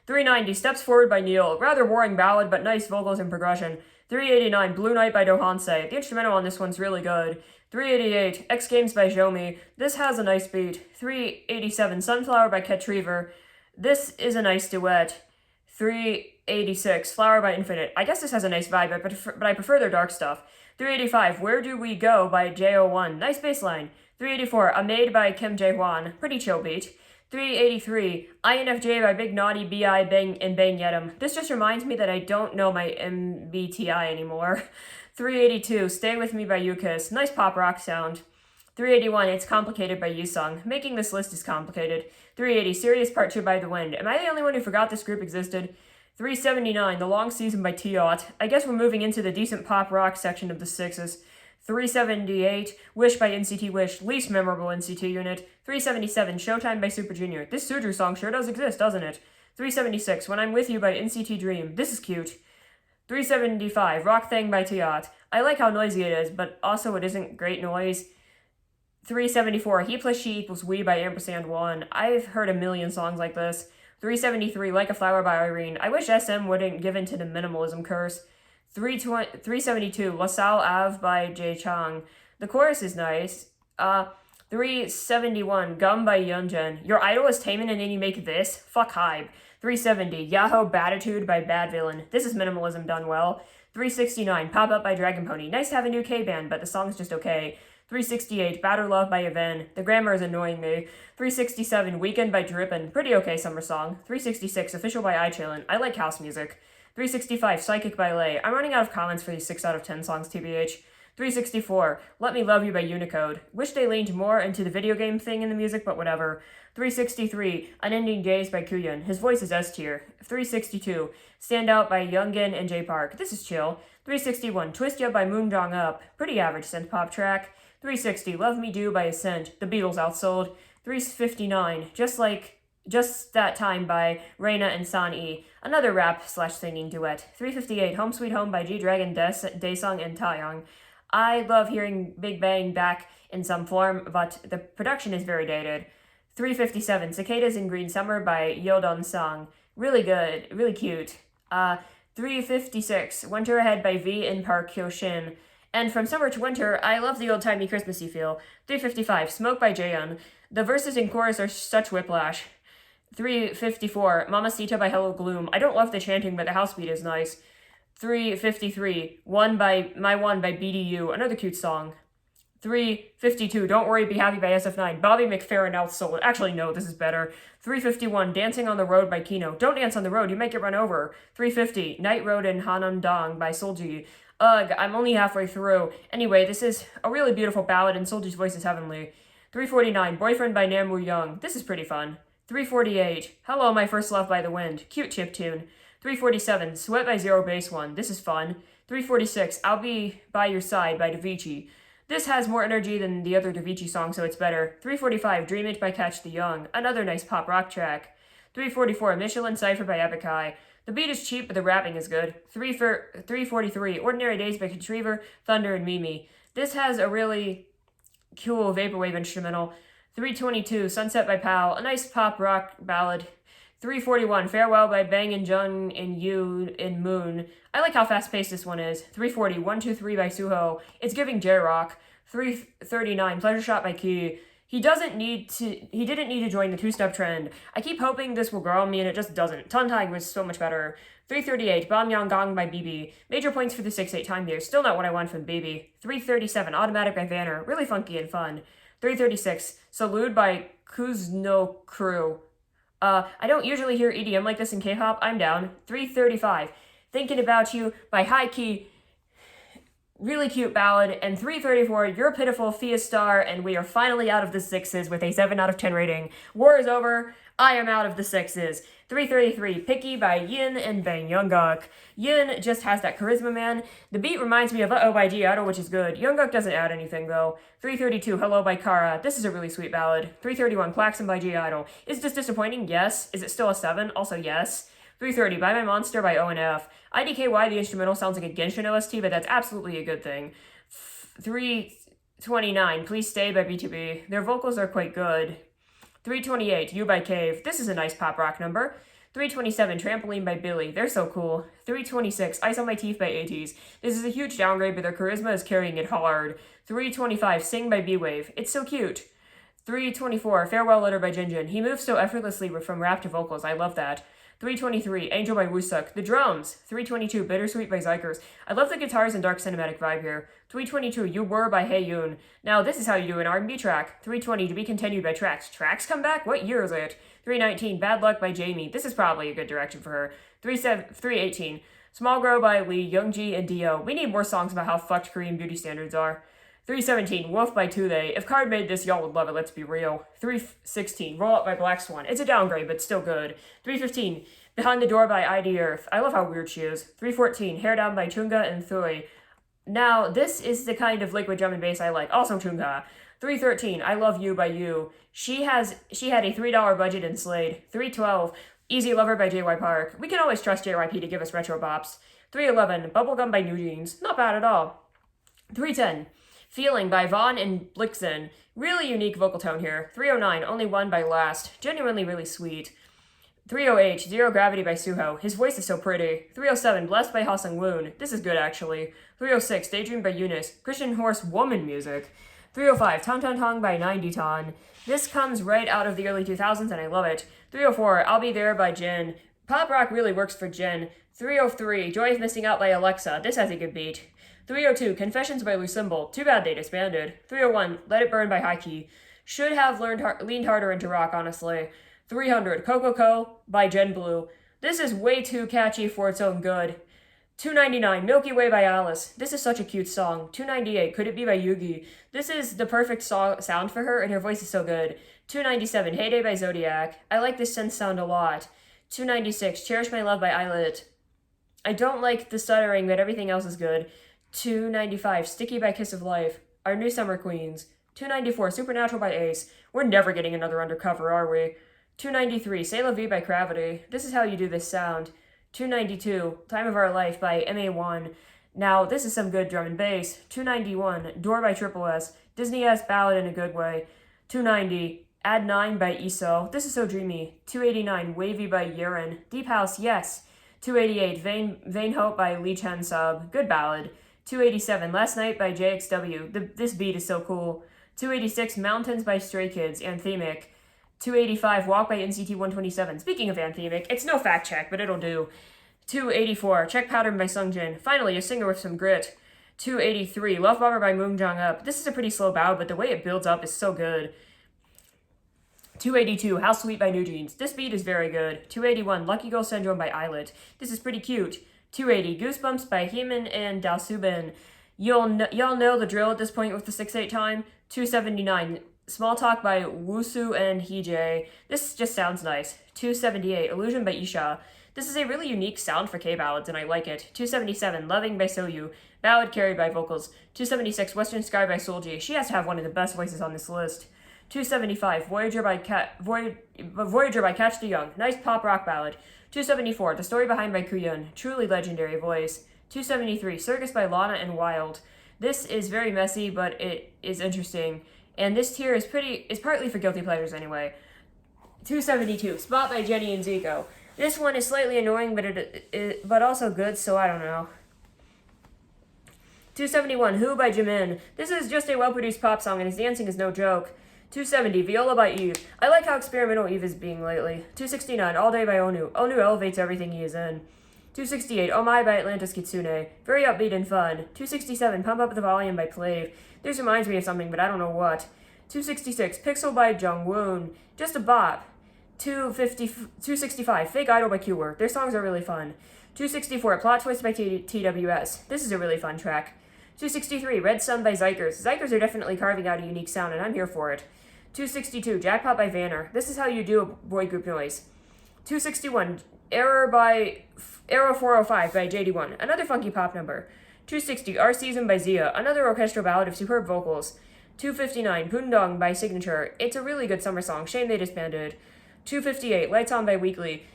390, Steps Forward by Neil. Rather boring ballad, but nice vocals and progression. 389, Blue Night by Dohansei. The instrumental on this one's really good. 388, X Games by Xiaomi. This has a nice beat. 387, Sunflower by Ketriver. This is a nice duet. 386, Flower by Infinite. I guess this has a nice vibe, but I prefer their dark stuff. 385, Where Do We Go by JO1. Nice bass line. 384, Amade by Kim Jae-hwan. Pretty chill beat. 383, INFJ by Big Naughty B.I. Bang and Bang Yetum. This just reminds me that I don't know my MBTI anymore. 382, Stay With Me by Yukis. Nice pop rock sound. 381, It's Complicated by Yusung. Making this list is complicated. 380, Serious Part 2 by The Wind. Am I the only one who forgot this group existed? 379, The Long Season by T-Ot. I guess we're moving into the decent pop rock section of the sixes. 378, Wish by NCT Wish, least memorable NCT unit. 377, Showtime by Super Junior. This Sudru song sure does exist, doesn't it? 376, When I'm With You by NCT Dream. This is cute. 375, Rock Thang by T-Ot. I like how noisy it is, but also it isn't great noise. 374, He Plus She Equals We by Ampersand1. I've heard a million songs like this. 373, Like a Flower by Irene. I wish SM wouldn't give in to the minimalism curse. 372, La Salle Ave by Jae Chang. The chorus is nice. 371, Gum by Yeonjun. Your idol is Taemin and then you make this? Fuck hype. 370, Yahoo Batitude by Bad Villain. This is minimalism done well. 369, Pop Up by Dragon Pony. Nice to have a new K-band, but the song's just okay. 368, Batter Love by Yvonne. The grammar is annoying me. 367, Weekend by Drippin'. Pretty okay summer song. 366, Official by iChillin'. I like house music. 365, Psychic by Lay. I'm running out of comments for these 6 out of 10 songs, TBH. 364, Let Me Love You by Unicode. Wish they leaned more into the video game thing in the music, but whatever. 363, Unending Days by Kuyen. His voice is S tier. 362, Stand Out by Youngin and J Park. This is chill. 361, Twist Ya by Moon Jong Up. Pretty average synth pop track. 360, Love Me Do by Ascent. The Beatles outsold. 359, Just That Time by Reina and San-E. Another rap/singing duet. 358, Home Sweet Home by G-Dragon, Daesung, and Taeyang. I love hearing Big Bang back in some form, but the production is very dated. 357, Cicadas in Green Summer by Yodon Sang. Really good, really cute. 356, Winter Ahead by V and Park Hyo-shin. And from summer to winter, I love the old-timey Christmassy feel. 355, Smoke by Jaehyun. The verses and chorus are such whiplash. 354, Mamacita by Hello Gloom. I don't love the chanting, but the house beat is nice. 353, My One by BDU. Another cute song. 352, Don't Worry, Be Happy by SF9. Bobby McFerrin outsold. Actually, no, this is better. 351, Dancing on the Road by Kino. Don't dance on the road, you might get run over. 350, Night Road in Hanamdong by Solji. Ugh, I'm only halfway through. Anyway, this is a really beautiful ballad and Solji's voice is heavenly. 349, Boyfriend by Namwoo Young. This is pretty fun. 348, Hello, My First Love by The Wind. Cute chiptune. 347, Sweat by Zero Base One. This is fun. 346, I'll Be By Your Side by Davichi. This has more energy than the other Davichi songs, so it's better. 345, Dream It by Catch the Young. Another nice pop rock track. 344, Michelin Cypher by Epic High. The beat is cheap, but the rapping is good. 343, Ordinary Days by Contriver, Thunder, and Mimi. This has a really cool vaporwave instrumental. 322, Sunset by Pal. A nice pop rock ballad. 341, Farewell by Bang and Jung and Yu and Moon. I like how fast-paced this one is. 340, 123 by Suho. It's giving J-Rock. 339, Pleasure Shot by Key. He didn't need to join the two-step trend. I keep hoping this will grow on me and it just doesn't. Tontag was so much better. 338, Bam Gong by BB. Major points for the 6-8 time here. Still not what I want from BB. 337, Automatic by Vanner. Really funky and fun. 336, Salute by Kuzno Crew. I don't usually hear EDM like this in K-pop. I'm down. 335, Thinking About You by High Key. Really cute ballad. And 334, You're Pitiful, Fiastar, and we are finally out of the sixes with a 7 out of 10 rating. War is over. I am out of the sixes. 333, Picky by Yin and Bang Jungkook. Yin just has that charisma, man. The beat reminds me of Uh-Oh by G Idol, which is good. Jungkook doesn't add anything, though. 332, Hello by Kara. This is a really sweet ballad. 331, Klaxon by G Idol. Is this disappointing? Yes. Is it still a 7? Also, yes. 330, Buy My Monster by ONF. IDKY, the instrumental, sounds like a Genshin OST, but that's absolutely a good thing. 329, Please Stay by BTOB. Their vocals are quite good. 328, You by Cave. This is a nice pop rock number. 327, Trampoline by Billy. They're so cool. 326, Ice on My Teeth by ATEEZ. This is a huge downgrade, but their charisma is carrying it hard. 325, Sing by B-Wave. It's so cute. 324, Farewell Letter by Jinjin. He moves so effortlessly from rap to vocals. I love that. 323, Angel by Woosuk. The drums. 322, Bittersweet by Zykers. I love the guitars and dark cinematic vibe here. 322, You Were by Haeyoon. Now, this is how you do an R&B track. 320, To Be Continued by Trax. Trax come back? What year is it? 319, Bad Luck by Jamie. This is probably a good direction for her. 318, Small Grow by Lee, Youngji, and Dio. We need more songs about how fucked Korean beauty standards are. 317, Wolf by Toothae. If Card made this, y'all would love it, let's be real. 316, Roll Up by Black Swan. It's a downgrade, but still good. 315, Behind the Door by ID Earth. I love how weird she is. 314, Hair Down by Chunga and Thuy. Now, this is the kind of liquid drum and bass I like. Also Chunga. 313, I Love You by You. She had a $3 budget and slayed. 312, Easy Lover by JY Park. We can always trust JYP to give us retro bops. 311, Bubblegum by New Jeans. Not bad at all. 310, Feeling by Vaughn and Blixen. Really unique vocal tone here. 309, Only One by Last. Genuinely really sweet. 308, Zero Gravity by Suho. His voice is so pretty. 307, Blessed by Ha Sung-woon. This is good, actually. 306, Daydream by Eunice. Christian Horse woman music. 305, Tong Tong Tong by 90 Ton. This comes right out of the early 2000s, and I love it. 304, I'll Be There by Jin. Pop rock really works for Jin. 303, Joy is Missing Out by Alexa. This has a good beat. 302, Confessions by Lucymbal. Too bad they disbanded. 301, Let It Burn by Haiki. Should have leaned harder into rock, honestly. 300, Coco by Gen Blue. This is way too catchy for its own good. 299, Milky Way by Alice. This is such a cute song. 298, Could It Be by Yugi. This is the perfect sound for her, and her voice is so good. 297, Heyday by Zodiac. I like this synth sound a lot. 296, Cherish My Love by Islet. I don't like the stuttering, but everything else is good. 295, Sticky by Kiss of Life. Our New Summer Queens. 294, Supernatural by Ace. We're never getting another Undercover, are we? 293, C'est La Vie by Gravity. This is how you do this sound. 292, Time of Our Life by MA1. Now, this is some good drum and bass. 291, Door by Triple S. Disney-esque ballad in a good way. 290, Add 9 by ESO. This is so dreamy. 289, Wavy by Yeren. Deep House, yes. 288, Vain Hope by Lee Chen Sub. Good ballad. 287, Last Night by JXW. This beat is so cool. 286, Mountains by Stray Kids, Anthemic. 285, Walk by NCT 127. Speaking of Anthemic, it's no fact check, but it'll do. 284, Check Pattern by Sungjin. Finally, a singer with some grit. 283, Love Bomber by Moon Jong-up. This is a pretty slow bow, but the way it builds up is so good. 282, How Sweet by New Jeans. This beat is very good. 281, Lucky Girl Syndrome by Islet. This is pretty cute. 280, Goosebumps by Heeman and Dao Subin. Y'all know the drill at this point with the 6/8 time. 279, Small Talk by Woosu and Heejay. This just sounds nice. 278, Illusion by Isha. This is a really unique sound for K-ballads, and I like it. 277, Loving by Soyu. Ballad carried by vocals. 276, Western Sky by Solji. She has to have one of the best voices on this list. 275, Voyager by Catch DeYoung. Nice pop rock ballad. 274, The Story Behind by Kuyun. Truly legendary voice. 273, Circus by Lana and Wild. This is very messy, but it is interesting. And this tier is partly for guilty pleasures anyway. 272, Spot by Jenny and Zico. This one is slightly annoying, but also good, so I don't know. 271, Who by Jimin. This is just a well-produced pop song, and his dancing is no joke. 270, Viola by Eve. I like how experimental Eve is being lately. 269, All Day by Onu. Onu elevates everything he is in. 268, Oh My by Atlantis Kitsune. Very upbeat and fun. 267, Pump Up the Volume by Plave. This reminds me of something, but I don't know what. 266, Pixel by Jungwoon, just a bop. 265, Fake Idol by Q-Work. Their songs are really fun. 264, Plot Twist by TWS. This is a really fun track. 263, Red Sun by Zykers. Zykers are definitely carving out a unique sound, and I'm here for it. 262, Jackpot by Vanner. This is how you do a boy group noise. 261, Error 405 by JD1. Another funky pop number. 260, Our Season by Zia. Another orchestral ballad of superb vocals. 259, Pundong by Signature. It's a really good summer song. Shame they disbanded. 258, Lights On by Weekly.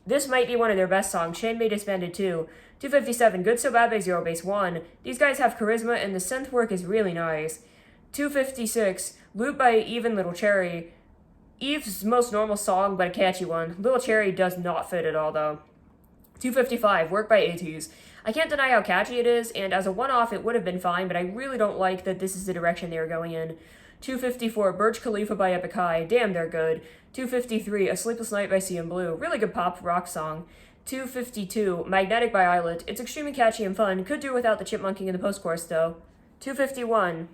This might be one of their best songs. Shame they disbanded too. 257, Good So Bad by Zero Base 1. These guys have charisma and the synth work is really nice. 256, Loop by Eve and Little Cherry. Eve's most normal song, but a catchy one. Little Cherry does not fit at all though. 255, Work by ATEEZ. I can't deny how catchy it is, and as a one-off it would have been fine, but I really don't like that this is the direction they are going in. 254, Burj Khalifa by Epic High. Damn, they're good. 253, A Sleepless Night by CN Blue. Really good pop rock song. 252, Magnetic by Islet. It's extremely catchy and fun. Could do without the chipmunking in the post-chorus, though. 251,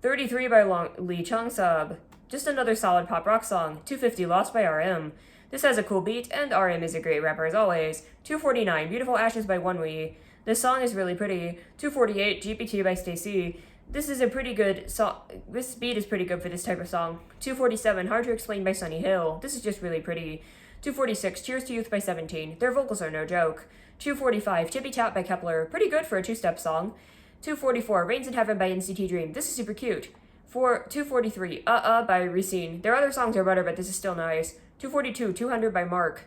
33 by Lee Chung-sub. Just another solid pop rock song. 250, Lost by RM. This has a cool beat, and RM is a great rapper as always. 249, Beautiful Ashes by Wonwee. This song is really pretty. 248, GPT by Stacey. This is a pretty good song. This beat is pretty good for this type of song. 247, Hard to Explain by Sunny Hill. This is just really pretty. 246, Cheers to Youth by 17. Their vocals are no joke. 245, Tippy Tap by Kepler. Pretty good for a two-step song. 244, Rains in Heaven by NCT Dream. This is super cute. 243, by Racine. Their other songs are better, but this is still nice. 242, 200 by Mark.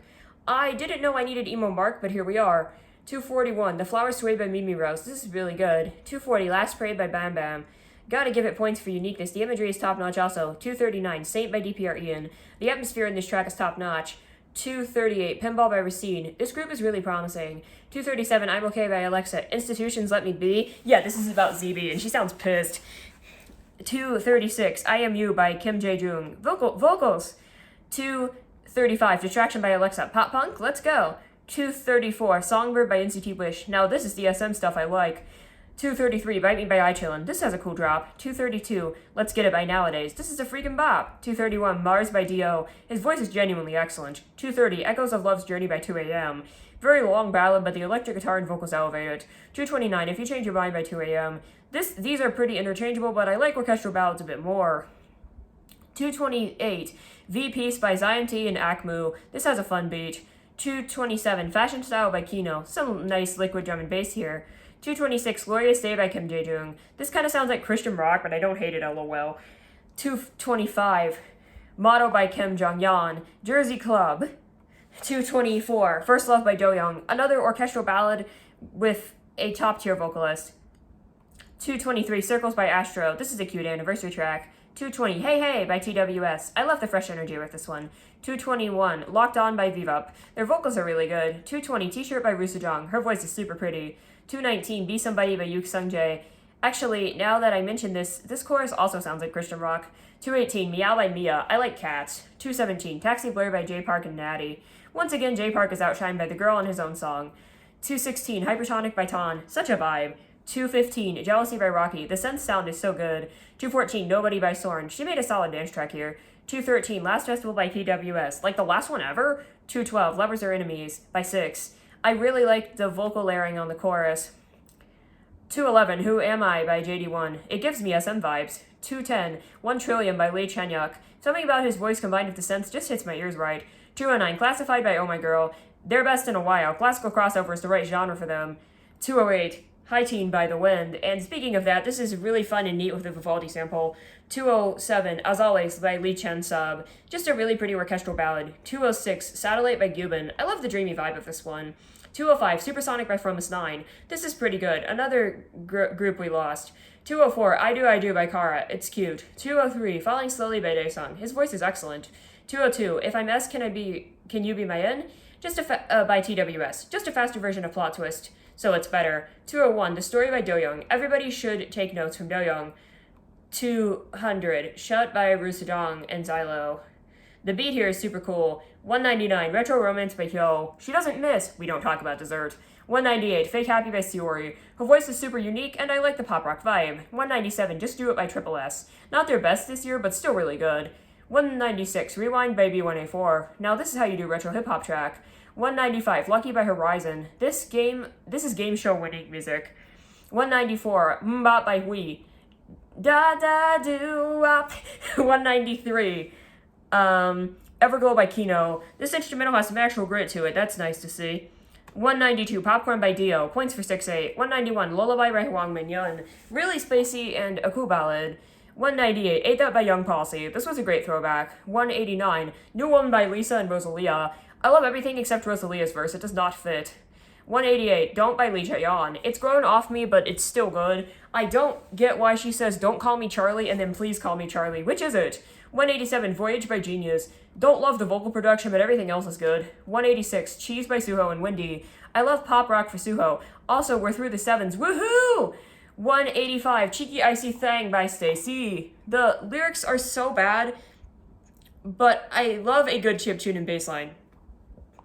I didn't know I needed emo Mark, but here we are. 241, The Flower Sway by Mimi Rose. This is really good. 240, Last Parade by Bam Bam. Gotta give it points for uniqueness. The imagery is top-notch also. 239, Saint by DPR Ian. The atmosphere in this track is top-notch. 238, Pinball by Racine. This group is really promising. 237, I'm Okay by Alexa. Institutions Let Me Be. Yeah, this is about ZB, and she sounds pissed. 236, I Am You by Kim Jae-jung. Vocals. 235, Distraction by Alexa. Pop punk? Let's go. 234, Songbird by NCT Wish. Now this is the SM stuff I like. 233, Bite Me by iChillin. This has a cool drop. 232, Let's Get It by Nowadays. This is a freaking bop. 231, Mars by D.O. His voice is genuinely excellent. 230, Echoes of Love's Journey by 2AM. Very long ballad, but the electric guitar and vocals elevate it. 229, If You Change Your Mind by 2AM. These are pretty interchangeable, but I like orchestral ballads a bit more. 228, V-Piece by Zion T and Akmu. This has a fun beat. 227, Fashion Style by Kino. Some nice liquid drum and bass here. 226, Glorious Day by Kim Jae-jung. This kind of sounds like Christian rock, but I don't hate it, lol. 225, Motto by Kim Jong-yeon. Jersey Club. 224, First Love by Do-young. Another orchestral ballad with a top-tier vocalist. 223, Circles by Astro. This is a cute anniversary track. 220, Hey Hey by TWS. I love the fresh energy with this one. 221, Locked On by Vivup. Their vocals are really good. 220, T-shirt by Rusujong. Her voice is super pretty. 219, Be Somebody by Yuk Sung-jae. Actually, now that I mentioned this chorus also sounds like Christian rock. 218, Meow by Mia. I like cats. 217, Taxi Blur by J Park and Natty. Once again, J Park is outshined by the girl on his own song. 216, Hypertonic by Ton. Such a vibe. 215, Jealousy by Rocky. The synth sound is so good. 214, Nobody by Sorn. She made a solid dance track here. 213, Last Festival by TWS. Like the last one ever? 212, Lovers Are Enemies by 6. I really like the vocal layering on the chorus. 211, Who Am I by JD1. It gives me SM vibes. 210, 1 Trillion by Lee Chen-yuk. Something about his voice combined with the synth just hits my ears right. 209, Classified by Oh My Girl. Their best in a while. Classical crossover is the right genre for them. 208, High Teen by The Wind. And speaking of that, this is really fun and neat with the Vivaldi sample. 207, As Always by Lee Chen-sub. Just a really pretty orchestral ballad. 206, Satellite by Gyubin. I love the dreamy vibe of this one. 205, Supersonic by Fromis 9. This is pretty good. Another group we lost. 204, I Do by Kara. It's cute. 203, Falling Slowly by Daesung. His voice is excellent. 202, If I'm S, Can You Be My In? By TWS. Just a faster version of Plot Twist, so it's better. 201, The Story by Do-young. Everybody should take notes from Do-young. 200, Shut by Rusudong and Zylo. The beat here is super cool. 199, Retro Romance by Hyo. She doesn't miss. We don't talk about dessert. 198, Fake Happy by Siori. Her voice is super unique, and I like the pop rock vibe. 197, Just Do It by Triple S. Not their best this year, but still really good. 196, Rewind by B1A4. Now this is how you do retro hip hop track. 195, Lucky by Horizon. This is game show winning music. 194, Mbop by Hui. Da da do up. 193, Everglow by Kino. This instrumental has some actual grit to it. That's nice to see. 192, Popcorn by Dio. Points for 6-8. 191, Lullaby by Hwang Min-yun. Really spacey and a cool ballad. 198, Ate That by Young Policy. This was a great throwback. 189, New Woman by Lisa and Rosalia. I love everything except Rosalia's verse. It does not fit. 188, Don't by Lee Jae-yeon. It's grown off me, but it's still good. I don't get why she says, don't call me Charlie, and then please call me Charlie. Which is it? 187, Voyage by Genius. Don't love the vocal production, but everything else is good. 186, Cheese by Suho and Wendy. I love pop rock for Suho. Also, we're through the sevens. Woohoo! 185, Cheeky Icy Thang by Stacey. The lyrics are so bad, but I love a good chiptune and bassline.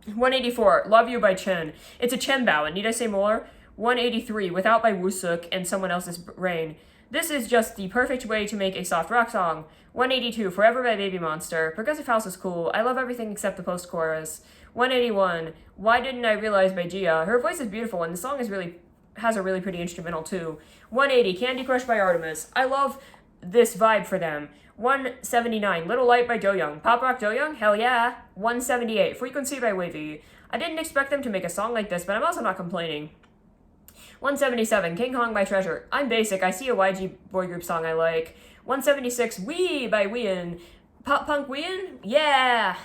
184, Love You by Chen. It's a Chen ballad. Need I say more? 183, Without by Woosuk and Someone Else's Rain. This is just the perfect way to make a soft rock song. 182, Forever by Baby Monster. Progressive House is cool. I love everything except the post-chorus. 181, Why Didn't I Realize by Gia. Her voice is beautiful and the song has a really pretty instrumental too. 180, Candy Crush by Artemis. I love this vibe for them. 179, Little Light by Do-young. Pop rock Do-young? Hell yeah. 178, Frequency by Wavy. I didn't expect them to make a song like this, but I'm also not complaining. 177, King Kong by Treasure. I'm basic. I see a YG boy group song I like. 176, Wee by Wheein. Pop punk Wheein? Yeah.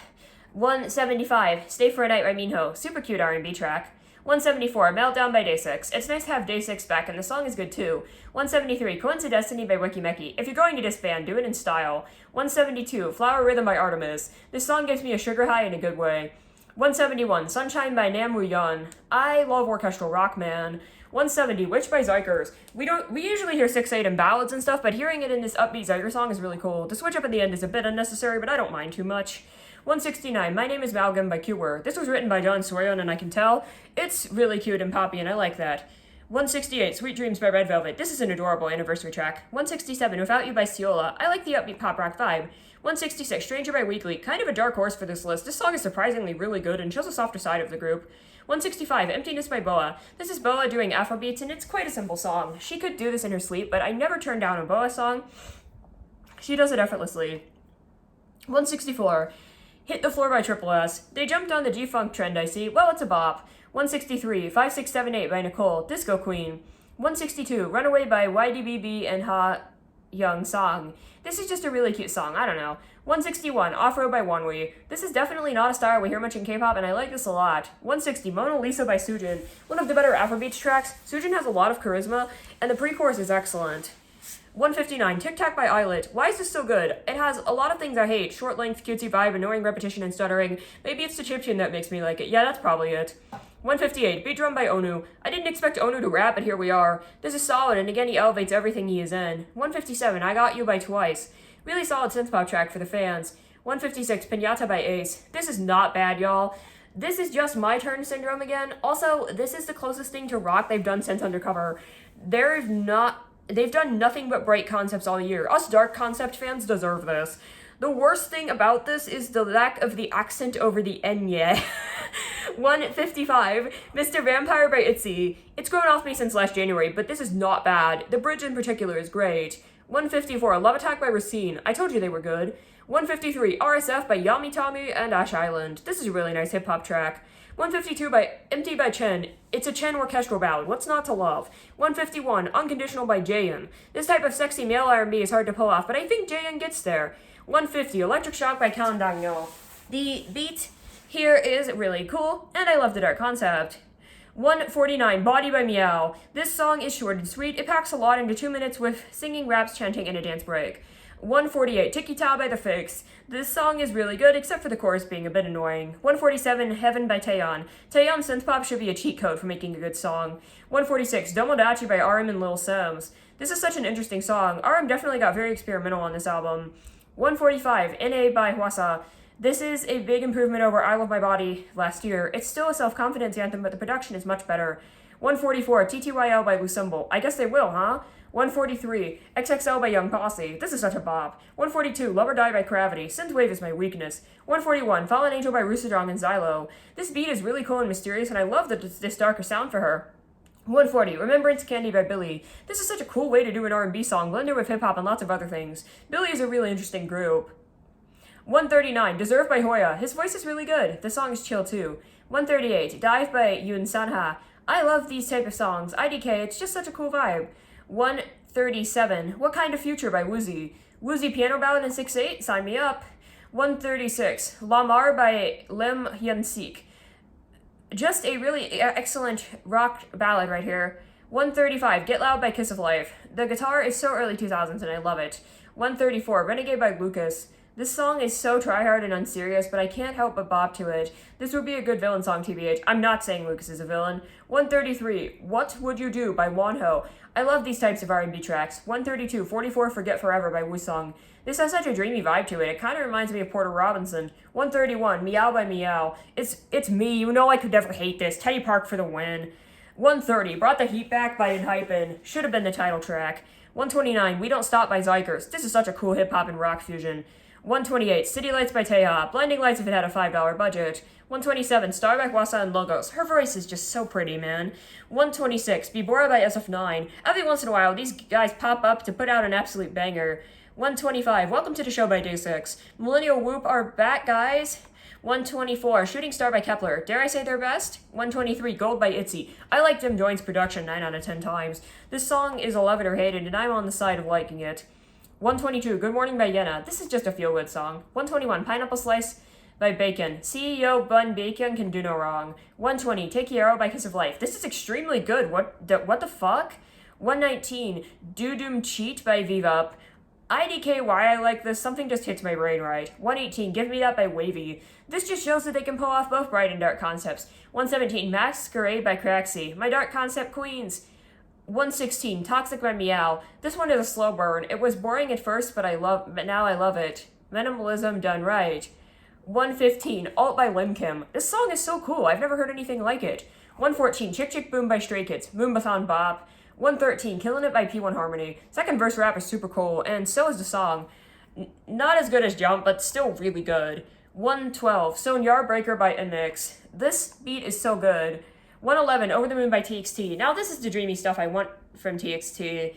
175, Stay for a Night by Minho. Super cute R&B track. 174, Meltdown by Day6. It's nice to have Day6 back, and the song is good too. 173, Coincidestiny by Weki Meki. If you're going to disband, do it in style. 172, Flower Rhythm by Artemis. This song gives me a sugar high in a good way. 171, Sunshine by Nam Woo-yeon. I love orchestral rock, man. 170, Witch by Zykers. We usually hear 6-8 in ballads and stuff, but hearing it in this upbeat Zyker song is really cool. The switch up at the end is a bit unnecessary, but I don't mind too much. 169, My Name is Malgam by Q-Word. This was written by John Soyeon, and I can tell it's really cute and poppy, and I like that. 168, Sweet Dreams by Red Velvet. This is an adorable anniversary track. 167, Without You by Siola. I like the upbeat pop rock vibe. 166, Stranger by Weekly. Kind of a dark horse for this list. This song is surprisingly really good and shows a softer side of the group. 165, Emptiness by Boa. This is Boa doing Afrobeats, and it's quite a simple song. She could do this in her sleep, but I never turn down a Boa song. She does it effortlessly. 164, Hit the Floor by Triple S. They jumped on the G-Funk trend, I see. Well, it's a bop. 163, 5678 by Nicole, Disco Queen. 162, Runaway by YDBB and Ha Young Song. This is just a really cute song, I don't know. 161, Off-Road by Wanwi. This is definitely not a style we hear much in K-pop, and I like this a lot. 160, Mona Lisa by Soojin. One of the better Afrobeats tracks. Soojin has a lot of charisma, and the pre-chorus is excellent. 159, Tic Tac by Eyelet. Why is this so good? It has a lot of things I hate. Short length, cutesy vibe, annoying repetition and stuttering. Maybe it's the chiptune that makes me like it. Yeah, that's probably it. 158, Beat Drum by Onu. I didn't expect Onu to rap, but here we are. This is solid, and again he elevates everything he is in. 157, I Got You by Twice. Really solid synthpop track for the fans. 156, Pinata by Ace. This is not bad, y'all. This is just My Turn syndrome again. Also, this is the closest thing to rock they've done since Undercover. They've done nothing but bright concepts all year. Us dark concept fans deserve this. The worst thing about this is the lack of the accent over the enye. 155, Mr. Vampire by ITZY. It's grown off me since last January, but this is not bad. The bridge in particular is great. 154, Love Attack by Racine. I told you they were good. 153, RSF by Yamitami and Ash Island. This is a really nice hip-hop track. 152 by Empty by Chen. It's a Chen orchestral ballad. What's not to love? 151, Unconditional by Jaehyun. This type of sexy male R&B is hard to pull off, but I think Jaehyun gets there. 150, Electric Shock by Kang Dang-yo. The beat here is really cool, and I love the dark concept. 149, Body by Meow. This song is short and sweet. It packs a lot into 2 minutes with singing, raps, chanting, and a dance break. 148, Tiki Ta by The Fakes. This song is really good, except for the chorus being a bit annoying. 147, Heaven by Taeyeon. Taeyeon synthpop should be a cheat code for making a good song. 146, Domodachi by RM and Lil Sims. This is such an interesting song. RM definitely got very experimental on this album. 145, NA by Hwasa. This is a big improvement over I Love My Body last year. It's still a self-confidence anthem, but the production is much better. 144, TTYL by Lucymbal. I guess they will, huh? 143, XXL by Young Posse. This is such a bop. 142, Love or Die by Gravity. Synthwave is my weakness. 141, Fallen Angel by Rusadong and Xylo. This beat is really cool and mysterious, and I love this darker sound for her. 140, Remembrance Candy by Billy. This is such a cool way to do an R&B song, blended with hip-hop and lots of other things. Billy is a really interesting group. 139, Deserve by Hoya. His voice is really good. The song is chill too. 138, Dive by Yoon Sanha. I love these type of songs. IDK, it's just such a cool vibe. 137, What Kind of Future by Woozy. Woozy piano ballad in 6/8, sign me up. 136, Lamar by Lim Hyun Sik. Just a really excellent rock ballad right here. 135, Get Loud by Kiss of Life. The guitar is so early 2000s and I love it. 134, Renegade by Lucas. This song is so tryhard and unserious, but I can't help but bop to it. This would be a good villain song, TBH. I'm not saying Lucas is a villain. 133, What Would You Do by Wonho. I love these types of R&B tracks. 132, 44, Forget Forever by Wusong. This has such a dreamy vibe to it. It kind of reminds me of Porter Robinson. 131, Meow by Meow. It's me. You know I could never hate this. Teddy Park for the win. 130, Brought the Heat Back by Enhypen. Should have been the title track. 129, We Don't Stop by Zykers. This is such a cool hip-hop and rock fusion. 128, City Lights by Taeha. Blinding Lights if it had a $5 budget. 127, Starback Wasa and Logos. Her voice is just so pretty, man. 126, Bibora by SF9. Every once in a while, these guys pop up to put out an absolute banger. 125, Welcome to the Show by Day 6. Millennial Whoop are back, guys. 124, Shooting Star by Kepler. Dare I say their best? 123, Gold by ITZY. I like Dim Joint's production 9 out of 10 times. This song is a love it or hate it, and I'm on the side of liking it. 122, Good Morning by Yena. This is just a feel-good song. 121, Pineapple Slice by Bacon. CEO Bun Bacon can do no wrong. 120, Take Hero by Kiss of Life. This is extremely good. What the fuck? 119, Do Doom Cheat by Viva. IDK why I like this, something just hits my brain right. 118, Give Me That by Wavy. This just shows that they can pull off both bright and dark concepts. 117, Masquerade by Craxy. My dark concept queens. 116, Toxic by Meow. This one is a slow burn. It was boring at first, but now I love it. Minimalism done right. 115, Alt by Lim Kim. This song is so cool. I've never heard anything like it. 114, Chick Chick Boom by Stray Kids. Moonbathon Bop. 113, Killing It by P1 Harmony. Second verse rap is super cool, and so is the song. Not as good as Jump, but still really good. 112, Sonyar Breaker by NMIX. This beat is so good. 111, Over the Moon by TXT. Now this is the dreamy stuff I want from TXT.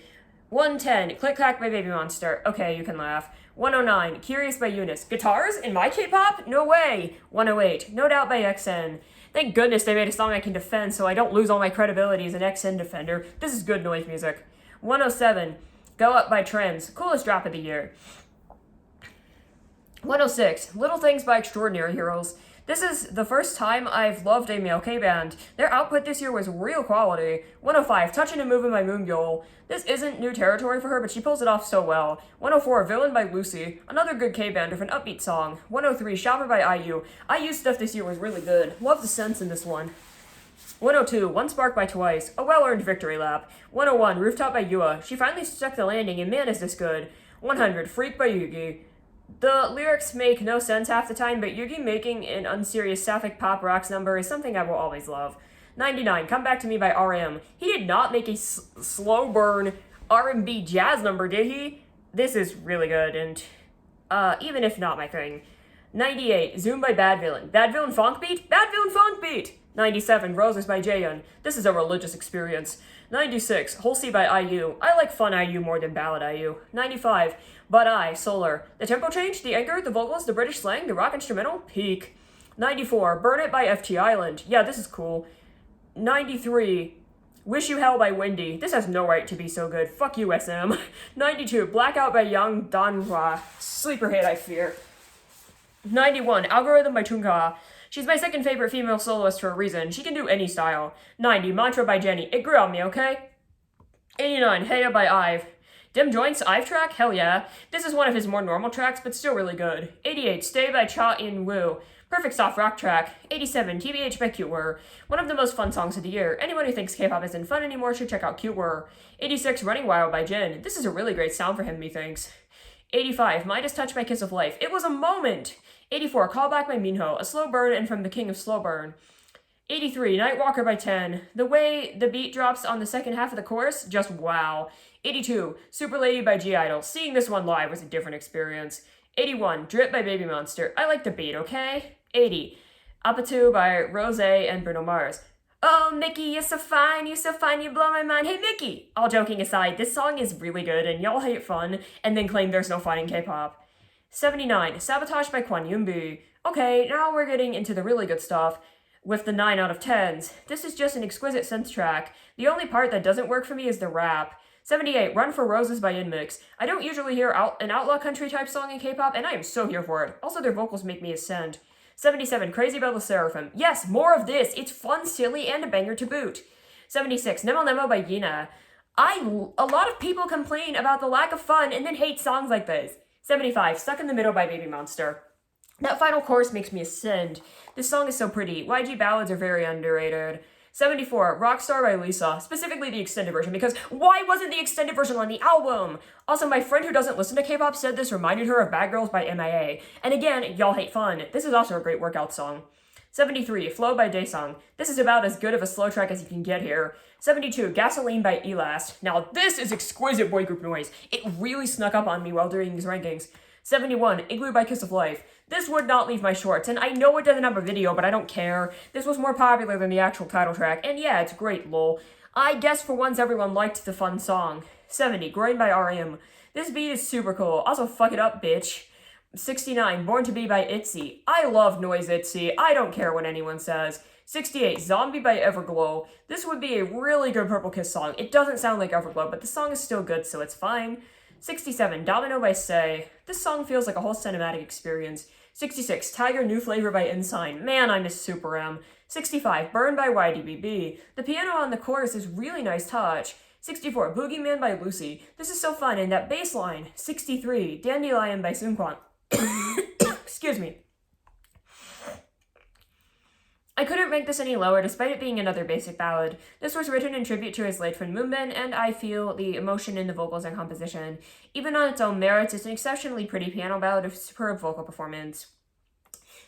110, Click Clack by Baby Monster. Okay, you can laugh. 109, Curious by Eunice. Guitars in my K-pop? No way. 108, No Doubt by XN. Thank goodness they made a song I can defend so I don't lose all my credibility as an XN defender. This is good noise music. 107, Go Up by Trends. Coolest drop of the year. 106, Little Things by Extraordinary Heroes. This is the first time I've loved a male K-band. Their output this year was real quality. 105, Touchin' and Movin' by Moongyul. This isn't new territory for her, but she pulls it off so well. 104, Villain by Lucy. Another good K-band with an upbeat song. 103, Shopper by IU. IU's stuff this year was really good. Love the sense in this one. 102, One Spark by Twice. A well-earned victory lap. 101, Rooftop by Yua. She finally stuck the landing, and man is this good. 100, Freak by Yugi. The lyrics make no sense half the time, but Yugi making an unserious sapphic pop rocks number is something I will always love. 99, Come Back to Me by RM. He did not make a slow burn R&B jazz number, did he? This is really good, and even if not my thing. 98, Zoom by Bad Villain. Bad Villain Funk Beat? Bad Villain Funk Beat! 97, Roses by Jaehyun. This is a religious experience. 96, Holsey by IU. I like fun IU more than ballad IU. 95, But I, Solar. The tempo change, the anchor, the vocals, the British slang, the rock instrumental, peak. 94, Burn It by FT Island. Yeah, this is cool. 93, Wish You Hell by Wendy. This has no right to be so good. Fuck you, SM. 92, Blackout by Yang Danhua. Sleeper hit, I fear. 91, Algorithm by Chungha. She's my second favorite female soloist for a reason. She can do any style. 90, Mantra by Jenny. It grew on me, okay? 89, Heya by Ive. Dim Joint's Ive track? Hell yeah. This is one of his more normal tracks, but still really good. 88, Stay by Cha In Woo. Perfect soft rock track. 87, TBH by Cute Were. One of the most fun songs of the year. Anyone who thinks K-pop isn't fun anymore should check out Cute Were. 86, Running Wild by Jin. This is a really great sound for him, methinks. 85, Midas Touch by Kiss of Life. It was a moment! 84, Callback by Minho, a slow burn and from the king of slow burn. 83, Nightwalker by 10. The way the beat drops on the second half of the chorus, just wow. 82, Super Lady by G-Idol. Seeing this one live was a different experience. 81, Drip by Baby Monster. I like the beat, okay? 80, Apatu by Rose and Bruno Mars. Oh, Mickey, you're so fine, you blow my mind. Hey, Mickey! All joking aside, this song is really good and y'all hate fun and then claim there's no fun in K-pop. 79, Sabotage by Kwan Yoonbi. Okay, now we're getting into the really good stuff with the 9 out of 10s. This is just an exquisite synth track. The only part that doesn't work for me is the rap. 78, Run for Roses by Inmix. I don't usually hear an outlaw country type song in K-pop, and I am so here for it. Also, their vocals make me ascend. 77, Crazy by LE SSERAFIM. Yes, more of this. It's fun, silly, and a banger to boot. 76, Nemo Nemo by Yina. A lot of people complain about the lack of fun and then hate songs like this. 75, Stuck in the Middle by Baby Monster. That final chorus makes me ascend. This song is so pretty. YG ballads are very underrated. 74, Rockstar by Lisa, specifically the extended version, because why wasn't the extended version on the album? Also, my friend who doesn't listen to K-pop said this reminded her of Bad Girls by MIA. And again, y'all hate fun. This is also a great workout song. 73, Flow by Daesung. This is about as good of a slow track as you can get here. 72, Gasoline by Elast. Now, this is exquisite boy group noise. It really snuck up on me while doing these rankings. 71, Igloo by Kiss of Life. This would not leave my shorts, and I know it doesn't have a video, but I don't care. This was more popular than the actual title track, and yeah, it's great, lol. I guess for once everyone liked the fun song. 70, Groin by RM. This beat is super cool. Also, fuck it up, bitch. 69, Born to Be by ITZY. I love noise ITZY. I don't care what anyone says. 68, Zombie by Everglow. This would be a really good Purple Kiss song. It doesn't sound like Everglow, but the song is still good, so it's fine. 67, Domino by Say. This song feels like a whole cinematic experience. 66, Tiger New Flavor by Ensign. Man, I miss Super M. 65, Burn by YDBB. The piano on the chorus is really nice touch. 64, Boogeyman by Lucy. This is so fun, and that bass line. 63, Dandelion by Seungkwan. Excuse me. I couldn't rank this any lower despite it being another basic ballad. This was written in tribute to his late friend Moonbin, and I feel the emotion in the vocals and composition. Even on its own merits, it's an exceptionally pretty piano ballad with superb vocal performance.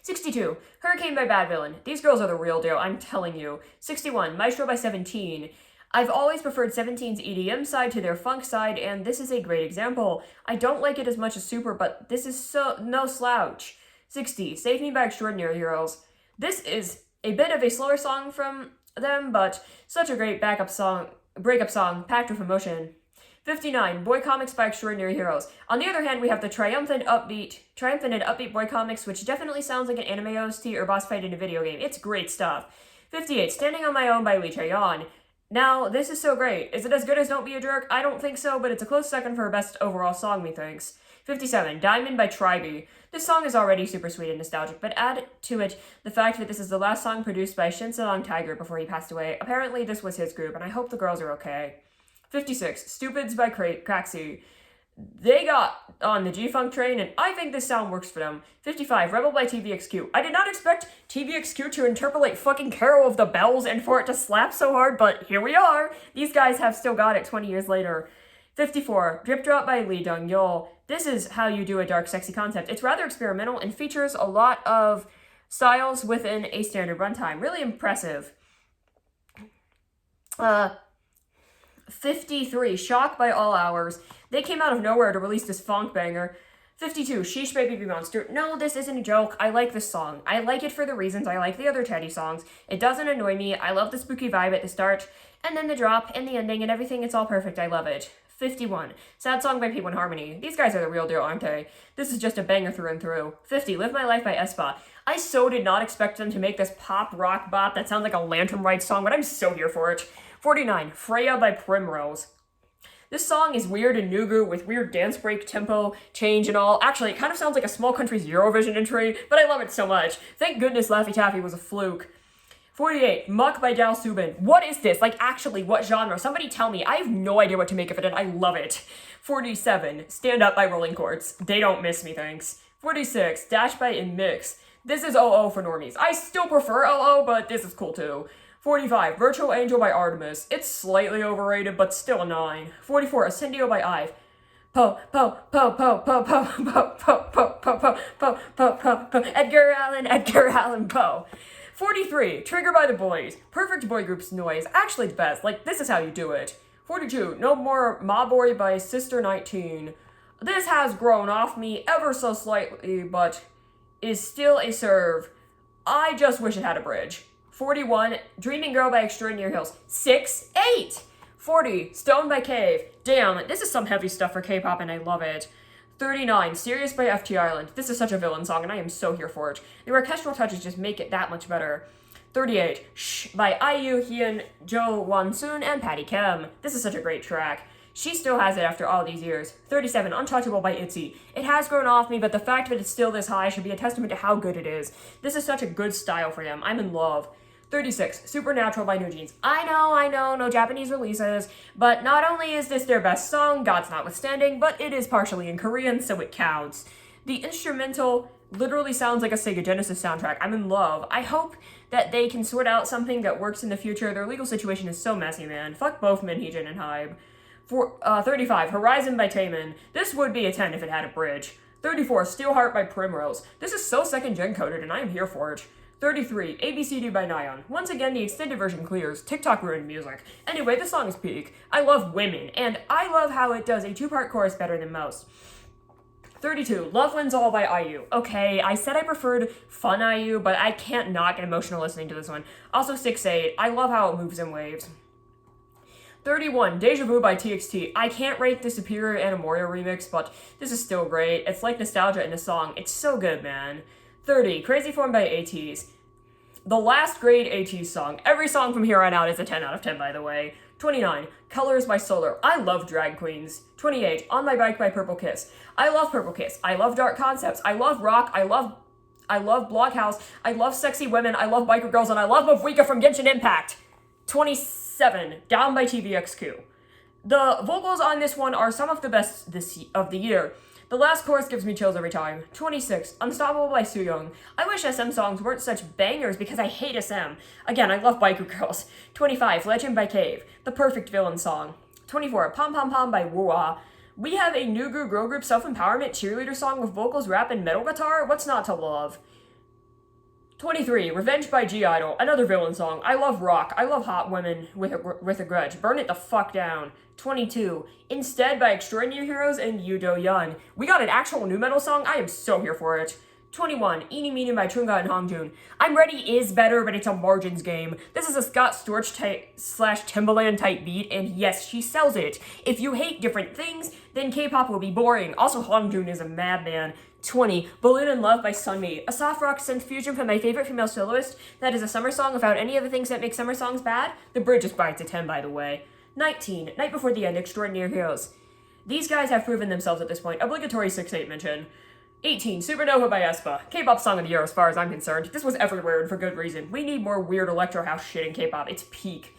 62, Hurricane by Bad Villain. These girls are the real deal, I'm telling you. 61, Maestro by 17. I've always preferred 17's EDM side to their funk side, and this is a great example. I don't like it as much as Super, but this is so no slouch. 60, Save Me by Extraordinary Heroes. This is a bit of a slower song from them, but such a great breakup song, packed with emotion. 59, Boy Comics by Extraordinary Heroes. On the other hand, we have the triumphant and upbeat Boy Comics, which definitely sounds like an anime OST or boss fight in a video game. It's great stuff. 58, Standing on My Own by Lee Chae-yeon. Now, this is so great. Is it as good as Don't Be a Jerk? I don't think so, but it's a close second for best overall song, methinks. 57, Diamond by Tribe. This song is already super sweet and nostalgic, but add to it the fact that this is the last song produced by Shin Se-long Tiger before he passed away. Apparently, this was his group, and I hope the girls are okay. 56, Stupids by Craxy. They got on the G-Funk train, and I think this sound works for them. 55, Rebel by TVXQ. I did not expect TVXQ to interpolate fucking Carol of the Bells and for it to slap so hard, but here we are. These guys have still got it 20 years later. 54, Drip Drop by Lee Dong-yeol. This is how you do a dark, sexy concept. It's rather experimental and features a lot of styles within a standard runtime. Really impressive. 53, Shock by All Hours. They came out of nowhere to release this funk banger. 52, Sheesh by Baby Monster. No, this isn't a joke. I like this song. I like it for the reasons I like the other Teddy songs. It doesn't annoy me. I love the spooky vibe at the start, and then the drop, and the ending, and everything. It's all perfect. I love it. 51, Sad Song by P1 Harmony. These guys are the real deal, aren't they? This is just a banger through and through. 50, Live My Life by aespa. I so did not expect them to make this pop rock bop that sounds like a Lantern Rite song, but I'm so here for it. 49, Freya by Primrose. This song is weird and Nugu with weird dance break tempo change and all. Actually, it kind of sounds like a Small Country's Eurovision entry, but I love it so much. Thank goodness Laffy Taffy was a fluke. 48, Muck by Dao Subin. What is this? Like, actually, what genre? Somebody tell me. I have no idea what to make of it, and I love it. 47, Stand Up by Rolling Courts. They don't miss me, thanks. 46, Dash by Inmix. This is OO for normies. I still prefer OO, but this is cool too. 45, Virtual Angel by Artemis. It's slightly overrated, but still a 9. 44, Ascendio by IVE. Po, po, po, po, po, po, po, po, po, po, po, po, po, po, po, Edgar Allan Poe. 43, Trigger by the Boys. Perfect boy group's noise. Actually the best. Like, this is how you do it. 42, No More Ma Boy by Sister 19. This has grown off me ever so slightly, but is still a serve. I just wish it had a bridge. 41, Dreaming Girl by Extraordinary Hills. 6-8. 40, Stoned by Cave. Damn, this is some heavy stuff for K-pop and I love it. 39, Serious by FT Island. This is such a villain song and I am so here for it. The orchestral touches just make it that much better. 38, Shh by IU, Hyun, Jo Won-soon, and Patty Kim. This is such a great track. She still has it after all these years. 37, Untouchable by ITZY. It has grown off me, but the fact that it's still this high should be a testament to how good it is. This is such a good style for them. I'm in love. 36, Supernatural by NewJeans. I know, no Japanese releases, but not only is this their best song, God's notwithstanding, but it is partially in Korean, so it counts. The instrumental literally sounds like a Sega Genesis soundtrack. I'm in love. I hope that they can sort out something that works in the future. Their legal situation is so messy, man. Fuck both Minheejin and Hybe. 35, Horizon by Taemin. This would be a 10 if it had a bridge. 34, Steelheart by Primrose. This is so second-gen coded, and I am here for it. 33, ABCD by Nayeon. Once again, the extended version clears. TikTok ruined music. Anyway, this song is peak. I love women, and I love how it does a two-part chorus better than most. 32, Love Wins All by IU. Okay, I said I preferred fun IU, but I can't not get emotional listening to this one. Also 6-8, I love how it moves in waves. 31, Deja Vu by TXT. I can't rate the Superior Anamoria remix, but this is still great. It's like nostalgia in a song. It's so good, man. 30, Crazy Form by ATEEZ. The last great ATEEZ song. Every song from here on out is a 10 out of 10, by the way. 29, Colors by Solar. I love drag queens. 28, On My Bike by Purple Kiss. I love Purple Kiss. I love Dark Concepts. I love rock. I love Blockhouse. I love sexy women. I love biker girls, and I love Mavuika from Genshin Impact. 27, Down by TVXQ. The vocals on this one are some of the best of the year. The last chorus gives me chills every time. 26, Unstoppable by Sooyoung. I wish SM songs weren't such bangers because I hate SM. Again, I love biker girls. 25, Legend by Cave. The perfect villain song. 24, Pom Pom Pom by Woo-ah. We have a new girl group self-empowerment cheerleader song with vocals, rap, and metal guitar. What's not to love? 23, Revenge by G-Idol, another villain song. I love rock. I love hot women with a grudge. Burn it the fuck down. 22, Instead by Extraordinary Heroes and Yoo Do-yeon. We got an actual new metal song. I am so here for it. 21, Eeny Meeny by Chungha and Hongjoong. I'm Ready is better, but it's a margins game. This is a Scott Storch / Timbaland type beat, and yes, she sells it. If you hate different things, then K-pop will be boring. Also, Hongjoong is a madman. 20, Balloon in Love by Sunmi. A soft rock synth fusion from my favorite female soloist that is a summer song without any of the things that make summer songs bad. The bridge is bites a 10, by the way. 19, Night Before the End, Extraordinary Heroes. These guys have proven themselves at this point. Obligatory 6-8 mention. 18, Supernova by aespa. K-pop song of the year as far as I'm concerned. This was everywhere and for good reason. We need more weird electro house shit in K-pop. It's peak.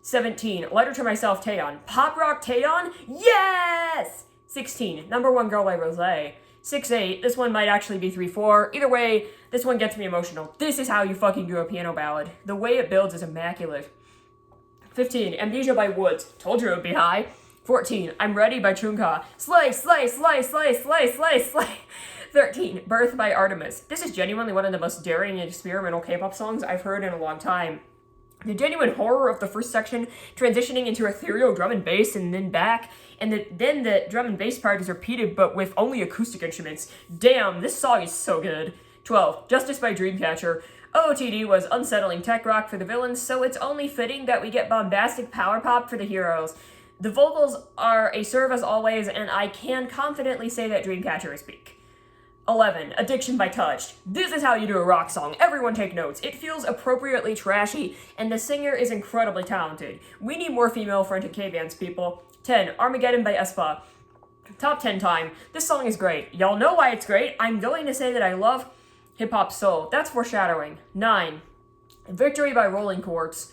17, Letter to Myself, Taeyeon. Pop rock Taeyeon? Yes! 16, Number One Girl by Rosé. 6-8, this one might actually be 3-4. Either way, this one gets me emotional. This is how you fucking do a piano ballad. The way it builds is immaculate. 15, Amnesia by Woods. Told you it would be high. 14, I'm Ready by Chungha. Slay, slay, slay, slay, slay, slay, slay. 13, Birth by Artemis. This is genuinely one of the most daring and experimental K-pop songs I've heard in a long time. The genuine horror of the first section transitioning into ethereal drum and bass and then back, and then the drum and bass part is repeated but with only acoustic instruments. Damn, this song is so good. 12, Justice by Dreamcatcher. OOTD was unsettling tech rock for the villains, so it's only fitting that we get bombastic power pop for the heroes. The vocals are a serve as always, and I can confidently say that Dreamcatcher is peak. 11, Addiction by Touched. This is how you do a rock song. Everyone take notes. It feels appropriately trashy, and the singer is incredibly talented. We need more female-fronted K-bands, people. 10, Armageddon by aespa. Top 10 time. This song is great. Y'all know why it's great. I'm going to say that I love hip-hop soul. That's foreshadowing. 9, Victory by Rolling Quartz.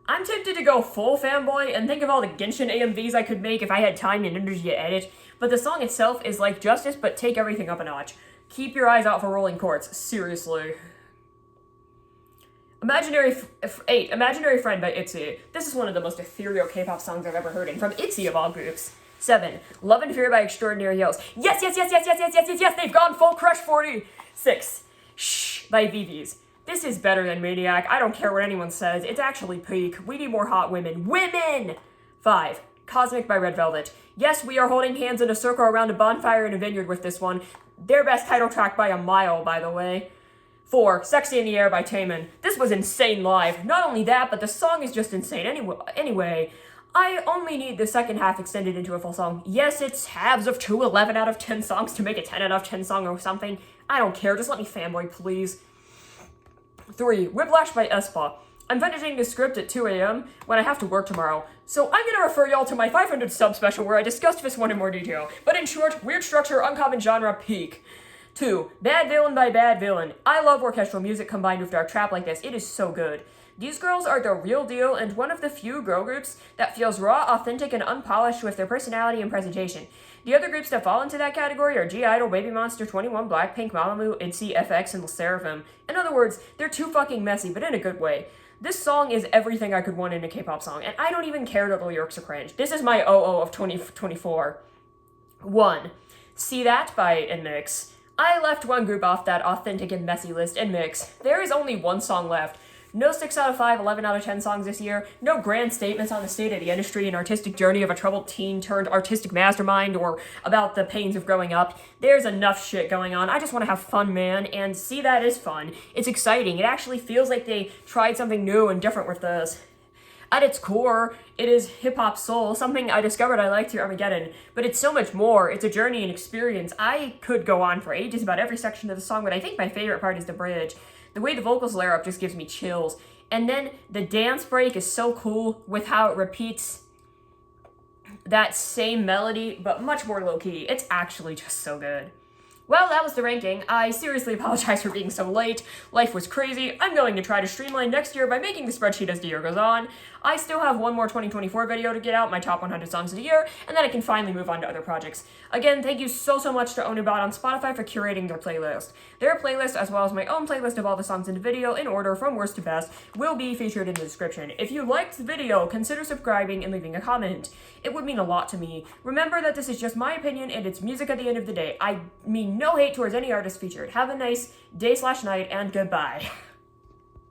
I'm tempted to go full fanboy and think of all the Genshin AMVs I could make if I had time and energy to edit, but the song itself is like Justice, but take everything up a notch. Keep your eyes out for Rolling Quartz. Seriously. 8, Imaginary Friend by ITZY. This is one of the most ethereal K-pop songs I've ever heard, and from ITZY of all groups. 7. Love and Fear by Extraordinary Hills. Yes, yes, yes, yes, yes, yes, yes, yes, yes, they've gone full Crush 40. 6. Shh by VVs. This is better than Maniac. I don't care what anyone says. It's actually peak. We need more hot women. Women! 5. Cosmic by Red Velvet. Yes, we are holding hands in a circle around a bonfire in a vineyard with this one. Their best title track by a mile, by the way. 4. Sexy in the Air by Taemin. This was insane live. Not only that, but the song is just insane. Anyway, I only need the second half extended into a full song. Yes, it's halves of 2 11 out of 10 songs to make a 10 out of 10 song or something. I don't care. Just let me fanboy, please. 3. Whiplash by aespa. I'm finishing the script at 2 a.m. when I have to work tomorrow, so I'm gonna refer y'all to my 500 sub special where I discussed this one in more detail. But in short, weird structure, uncommon genre, peak. 2. Bad Villain by Bad Villain. I love orchestral music combined with dark trap like this. It is so good. These girls are the real deal and one of the few girl groups that feels raw, authentic, and unpolished with their personality and presentation. The other groups that fall into that category are G-Idol, Baby Monster, 21, Blackpink, Mamamoo, ITZY, FX, and LE SSERAFIM. In other words, they're too fucking messy, but in a good way. This song is everything I could want in a K-pop song, and I don't even care that the lyrics are cringe. This is my OO of 2024. 1. See That by NMIXX. I left one group off that authentic and messy list, NMIXX. There is only one song left. No 6 out of 5, 11 out of 10 songs this year. No grand statements on the state of the industry and artistic journey of a troubled teen turned artistic mastermind or about the pains of growing up. There's enough shit going on. I just want to have fun, man, and See That is fun. It's exciting. It actually feels like they tried something new and different with this. At its core, it is hip-hop soul, something I discovered I liked through Armageddon, but it's so much more. It's a journey and experience. I could go on for ages about every section of the song, but I think my favorite part is the bridge. The way the vocals layer up just gives me chills. And then the dance break is so cool with how it repeats that same melody, but much more low-key. It's actually just so good. Well, that was the ranking. I seriously apologize for being so late. Life was crazy. I'm going to try to streamline next year by making the spreadsheet as the year goes on. I still have one more 2024 video to get out, my top 100 songs of the year, and then I can finally move on to other projects. Again, thank you so much to Onibot on Spotify for curating their playlist. Their playlist, as well as my own playlist of all the songs in the video, in order from worst to best, will be featured in the description. If you liked the video, consider subscribing and leaving a comment. It would mean a lot to me. Remember that this is just my opinion and it's music at the end of the day. I mean no hate towards any artist featured. Have a nice day/night and goodbye.